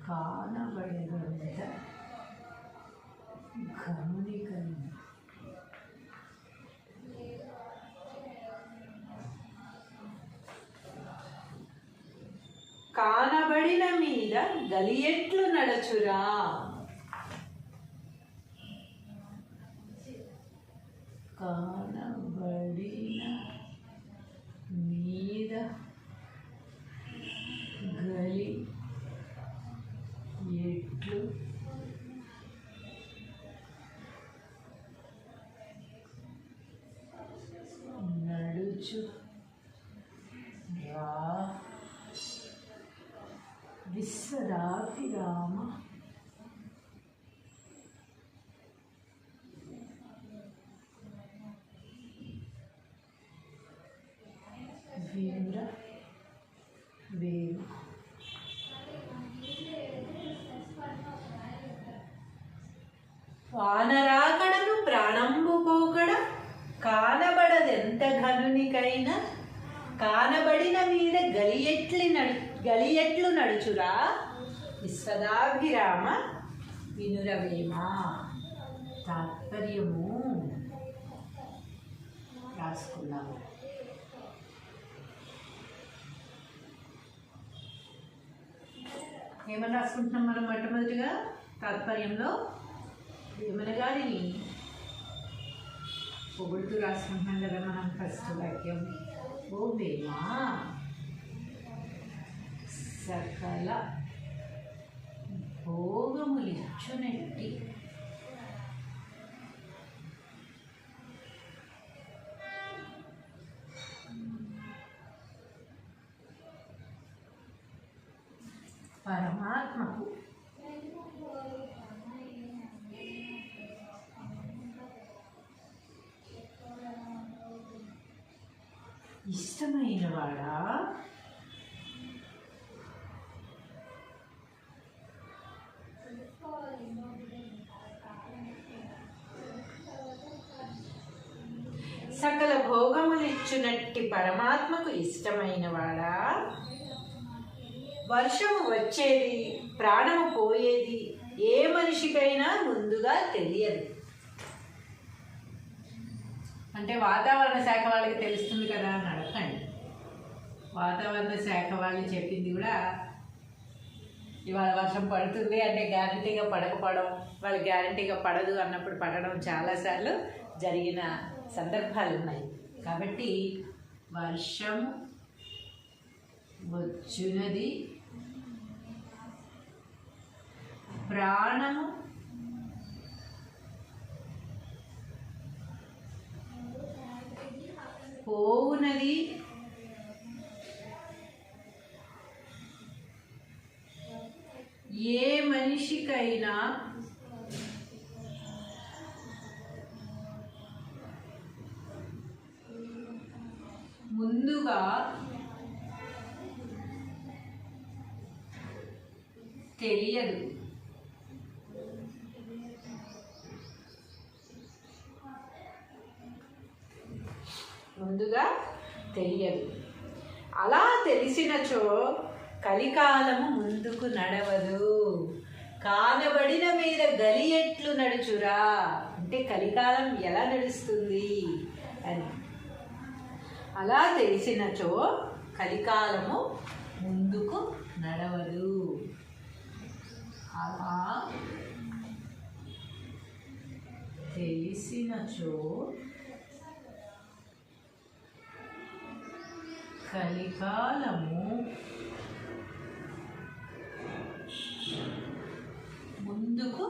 కానబడదెంత ఘనునికైనా. కానబడిన మీద గలియెట్లు నడచురా. కానబడిన మీద గలి ఎట్లు రా విశ్వదాభిరామ వీర వేమ. వానరాకడను ప్రాణంబు పోకడ కానబడదెంత ఘనునికైనా కానబడిన మీద గలియెట్లు నడుచురా విశ్వదాభిరామ వినురవేమ. తాత్పర్యము రాసుకున్నాము. ఏమని రాసుకుంటున్నాం మనం? మొట్టమొదటిగా తాత్పర్యంలో వేమన గారిని పొగుడుతూ రాసుకుంటున్నాం కదా మనం. ఫస్ట్ వాక్యం, ఓ వేమ సకల భోగములిచ్చునట్టి పరమాత్మకు ఇష్టమైన వాడా సకల భోగములిచ్చునట్టి పరమాత్మకు ఇష్టమైన వాడా, వర్షము వచ్చేది ప్రాణము పోయేది ఏ మనిషికైనా ముందుగా తెలియదు. అంటే వాతావరణ శాఖ వాళ్ళకి తెలుస్తుంది కదా అని అడగండి. వాతావరణ శాఖ వాళ్ళు చెప్పింది కూడా ఇవాళ వర్షం పడుతుంది అంటే గ్యారంటీగా పడకపోవడం, వాళ్ళు గ్యారంటీగా పడదు అన్నప్పుడు పడడం చాలాసార్లు జరిగిన సందర్భాలు ఉన్నాయి. కాబట్టి వర్షం వచ్చునది ప్రాణము పోవునది ఏ మనిషికైనా ముందుగా తెలియదు. ముందుగా తెలియదు. అలా తెలిసినచో కలికాలము ముందుకు నడవదు. కానబడిన మీద గలియెట్లు నడుచురా అంటే కలికాలం ఎలా నడుస్తుంది అని. అలా తెలిసినచో కలికాలము ముందుకు నడవదు. అలా తెలిసినచో కలికాలము ముందుకు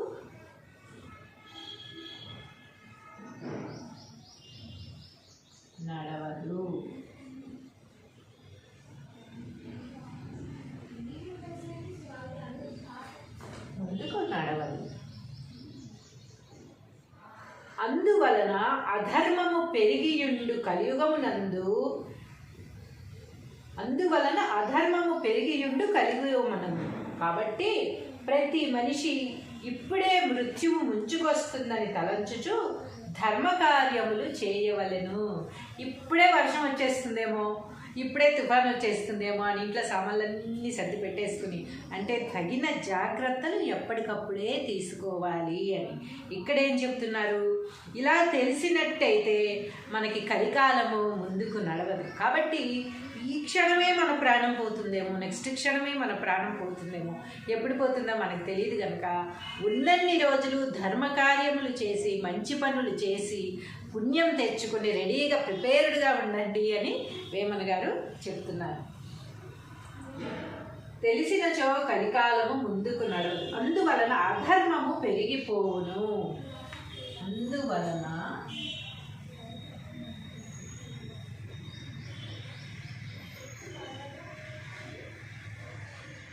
నడవదు. ముందుకు నడవదు. అందువలన అధర్మము పెరిగియుండు కలియుగమునందు కలియుగమునందు కాబట్టి ప్రతి మనిషి ఇప్పుడే మృత్యువు ముంచుకొస్తుందని తలంచుచు ధర్మకార్యములు చేయవలెను. ఇప్పుడే వర్షం వచ్చేస్తుందేమో, ఇప్పుడే తుఫాను వచ్చేస్తుందేమో అని ఇంట్లో సామాన్లన్నీ సర్ది పెట్టేసుకుని, అంటే తగిన జాగ్రత్తలు ఎప్పటికప్పుడే తీసుకోవాలి అని ఇక్కడేం చెప్తున్నారు. ఇలా తెలిసినట్టయితే మనకి కలికాలము ముందుకు నడవదు. కాబట్టి ఈ క్షణమే మన ప్రాణం పోతుందేమో, నెక్స్ట్ క్షణమే మన ప్రాణం పోతుందేమో, ఎప్పుడు పోతుందో మనకు తెలియదు కనుక ఉన్నన్ని రోజులు ధర్మకార్యములు చేసి మంచి పనులు చేసి పుణ్యం తెచ్చుకుని రెడీగా ప్రిపేర్డ్గా ఉండండి అని వేమన గారు చెప్తున్నారు. తెలిసినచో కలికాలము ముందుకు నడవదు. అందువలన అధర్మము పెరిగిపోవును. అందువలన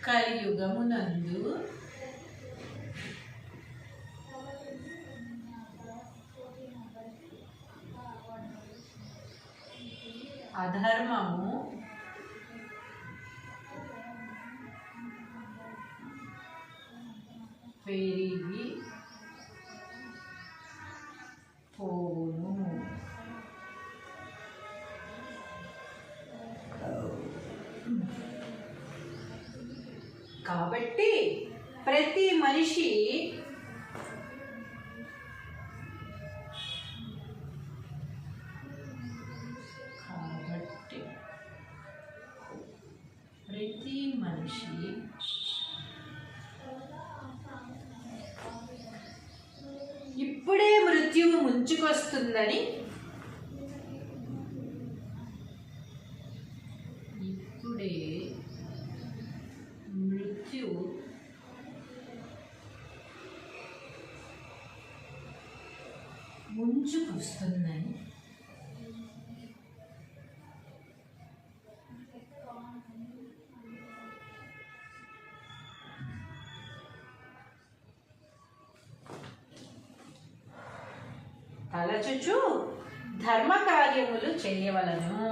కలియుగమునందు అధర్మము పెరిగి పోవును. కాబట్టి ప్రతి మనిషి ఇప్పుడే మృత్యువు ముంచుకొస్తుందని ముంచుకొస్తుందని తలచుచు ధర్మ కార్యములు చేయవలను.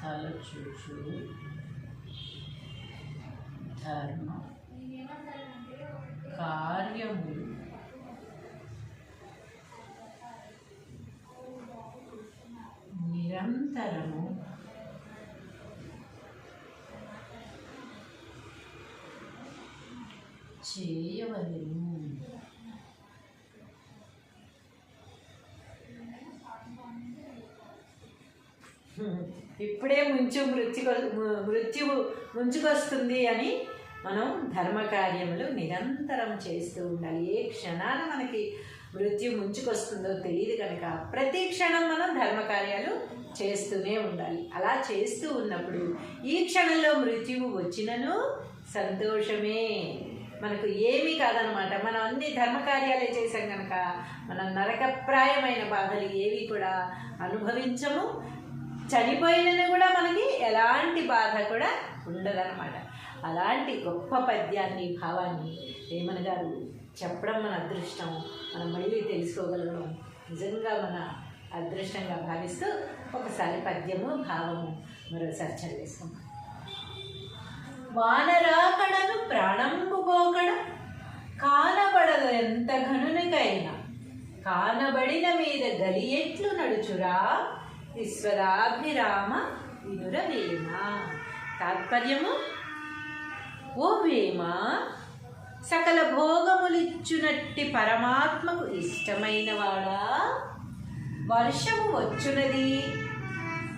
తలచుచు ధర్మ కార్యములు నిరంతరము చేయవలెను. ఇప్పుడే మృత్యువు ముంచుకొస్తుంది అని మనం ధర్మకార్యములు నిరంతరం చేస్తూ ఉండాలి. ఏ క్షణాన మనకి మృత్యు ముంచుకొస్తుందో తెలియదు కనుక ప్రతి క్షణం మనం ధర్మకార్యాలు చేస్తూనే ఉండాలి. అలా చేస్తూ ఉన్నప్పుడు ఈ క్షణంలో మృత్యువు వచ్చినను సంతోషమే, మనకు ఏమీ కాదనమాట. మనం అన్ని ధర్మకార్యాలే చేసాం కనుక మనం నరకప్రాయమైన బాధలు ఏవి కూడా అనుభవించము. చనిపోయినను కూడా మనకి ఎలాంటి బాధ కూడా ఉండదన్నమాట. అలాంటి గొప్ప పద్యాన్ని, భావాన్ని వేమన గారు చెప్పడం మన అదృష్టం. మనం మళ్ళీ తెలుసుకోగలగడం నిజంగా మన అదృష్టంగా భావిస్తూ ఒకసారి పద్యము భావము మరోసారి చదివేసుకుంటాం. వానరాకడను ప్రాణంబు పోకడ కానబడదు ఎంత ఘనునికైనా, కానబడిన మీద గలి ఎట్లు నడుచురా ఈశ్వరాభిరామ వినురవేమ. తాత్పర్యము, ఓ వేమ, సకల భోగములిచ్చునట్టి పరమాత్మకు ఇష్టమైన వాడా, వర్షము వచ్చునది,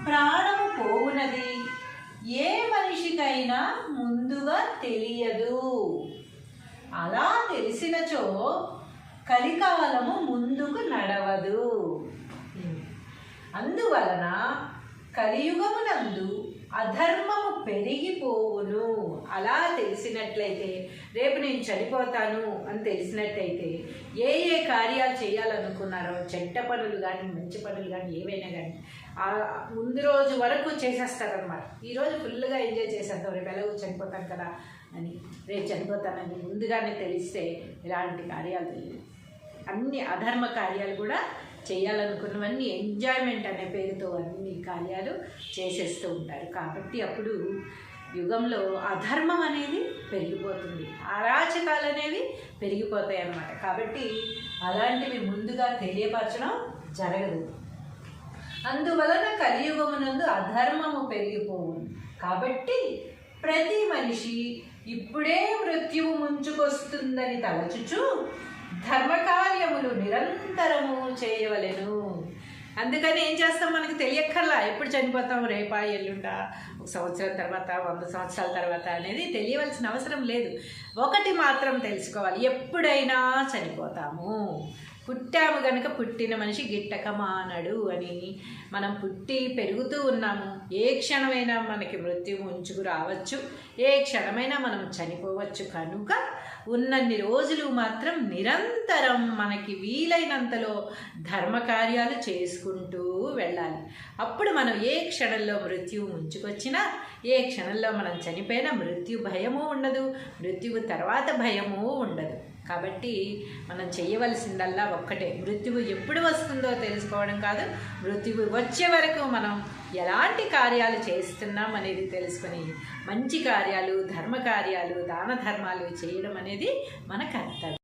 ప్రాణము పోవునది ఏ మనిషికైనా ముందుగా తెలియదు. అలా తెలిసినచో కలికాలము ముందుకు నడవదు. అందువలన కలియుగమునందు అధర్మము పెరిగిపోవును. అలా తెలిసినట్లయితే, రేపు నేను చనిపోతాను అని తెలిసినట్లయితే ఏ ఏ కార్యాలు చేయాలనుకున్నారో, చెడ్డ పనులు కానీ మంచి పనులు కానీ ఏవైనా కానీ ముందు రోజు వరకు చేసేస్తారనమాట. ఈరోజు ఫుల్గా ఎంజాయ్ చేసేద్దాం, రేపు ఎలాగో చనిపోతాను కదా అని, రేపు చనిపోతానని ముందుగానే తెలిస్తే ఇలాంటి కార్యాలు తెలియదు. అన్ని అధర్మ కార్యాలు కూడా చేయాలనుకున్నవన్నీ ఎంజాయ్మెంట్ అనే పేరుతో అన్ని కార్యాలు చేసేస్తూ ఉంటారు. కాబట్టి అప్పుడు యుగంలో అధర్మం అనేది పెరిగిపోతుంది, అరాచకాలు అనేవి పెరిగిపోతాయి అన్నమాట. కాబట్టి అలాంటివి ముందుగా తెలియపరచడం జరగదు. అందువలన కలియుగమునందు అధర్మము పెరిగిపోవు. కాబట్టి ప్రతి మనిషి ఇప్పుడే మృత్యువు ముంచుకొస్తుందని తలచుచు ధర్మకార్యములు నిరంతరము చేయవలెను. అందుకని ఏం చేస్తాం, మనకి తెలియక్కర్లా ఎప్పుడు చనిపోతాం, రేపా ఎల్లుండా, ఒక సంవత్సరం తర్వాత, 100 సంవత్సరాల తర్వాత అనేది తెలియవలసిన అవసరం లేదు. ఒకటి మాత్రం తెలుసుకోవాలి, ఎప్పుడైనా చనిపోతాము. పుట్టాము గనుక పుట్టిన మనిషి గిట్టక మానడు అని. మనం పుట్టి పెరుగుతూ ఉన్నాము. ఏ క్షణమైనా మనకి మృత్యు ముంచుకు రావచ్చు, ఏ క్షణమైనా మనం చనిపోవచ్చు. కనుక ఉన్నన్ని రోజులు మాత్రం నిరంతరం మనకి వీలైనంతలో ధర్మకార్యాలు చేసుకుంటూ వెళ్ళాలి. అప్పుడు మనం ఏ క్షణంలో మృత్యువు ముంచుకొచ్చినా, ఏ క్షణంలో మనం చనిపోయినా మృత్యు భయము ఉండదు, మృత్యువు తర్వాత భయము ఉండదు. కాబట్టి మనం చేయవలసిందల్లా ఒక్కటే, మృత్యువు ఎప్పుడు వస్తుందో తెలుసుకోవడం కాదు, మృత్యువు వచ్చే వరకు మనం ఎలాంటి కార్యాలు చేస్తున్నాం అనేది తెలుసుకొని మంచి కార్యాలు, ధర్మ కార్యాలు, దాన ధర్మాలు చేయడం అనేది మన కర్తవ్యం.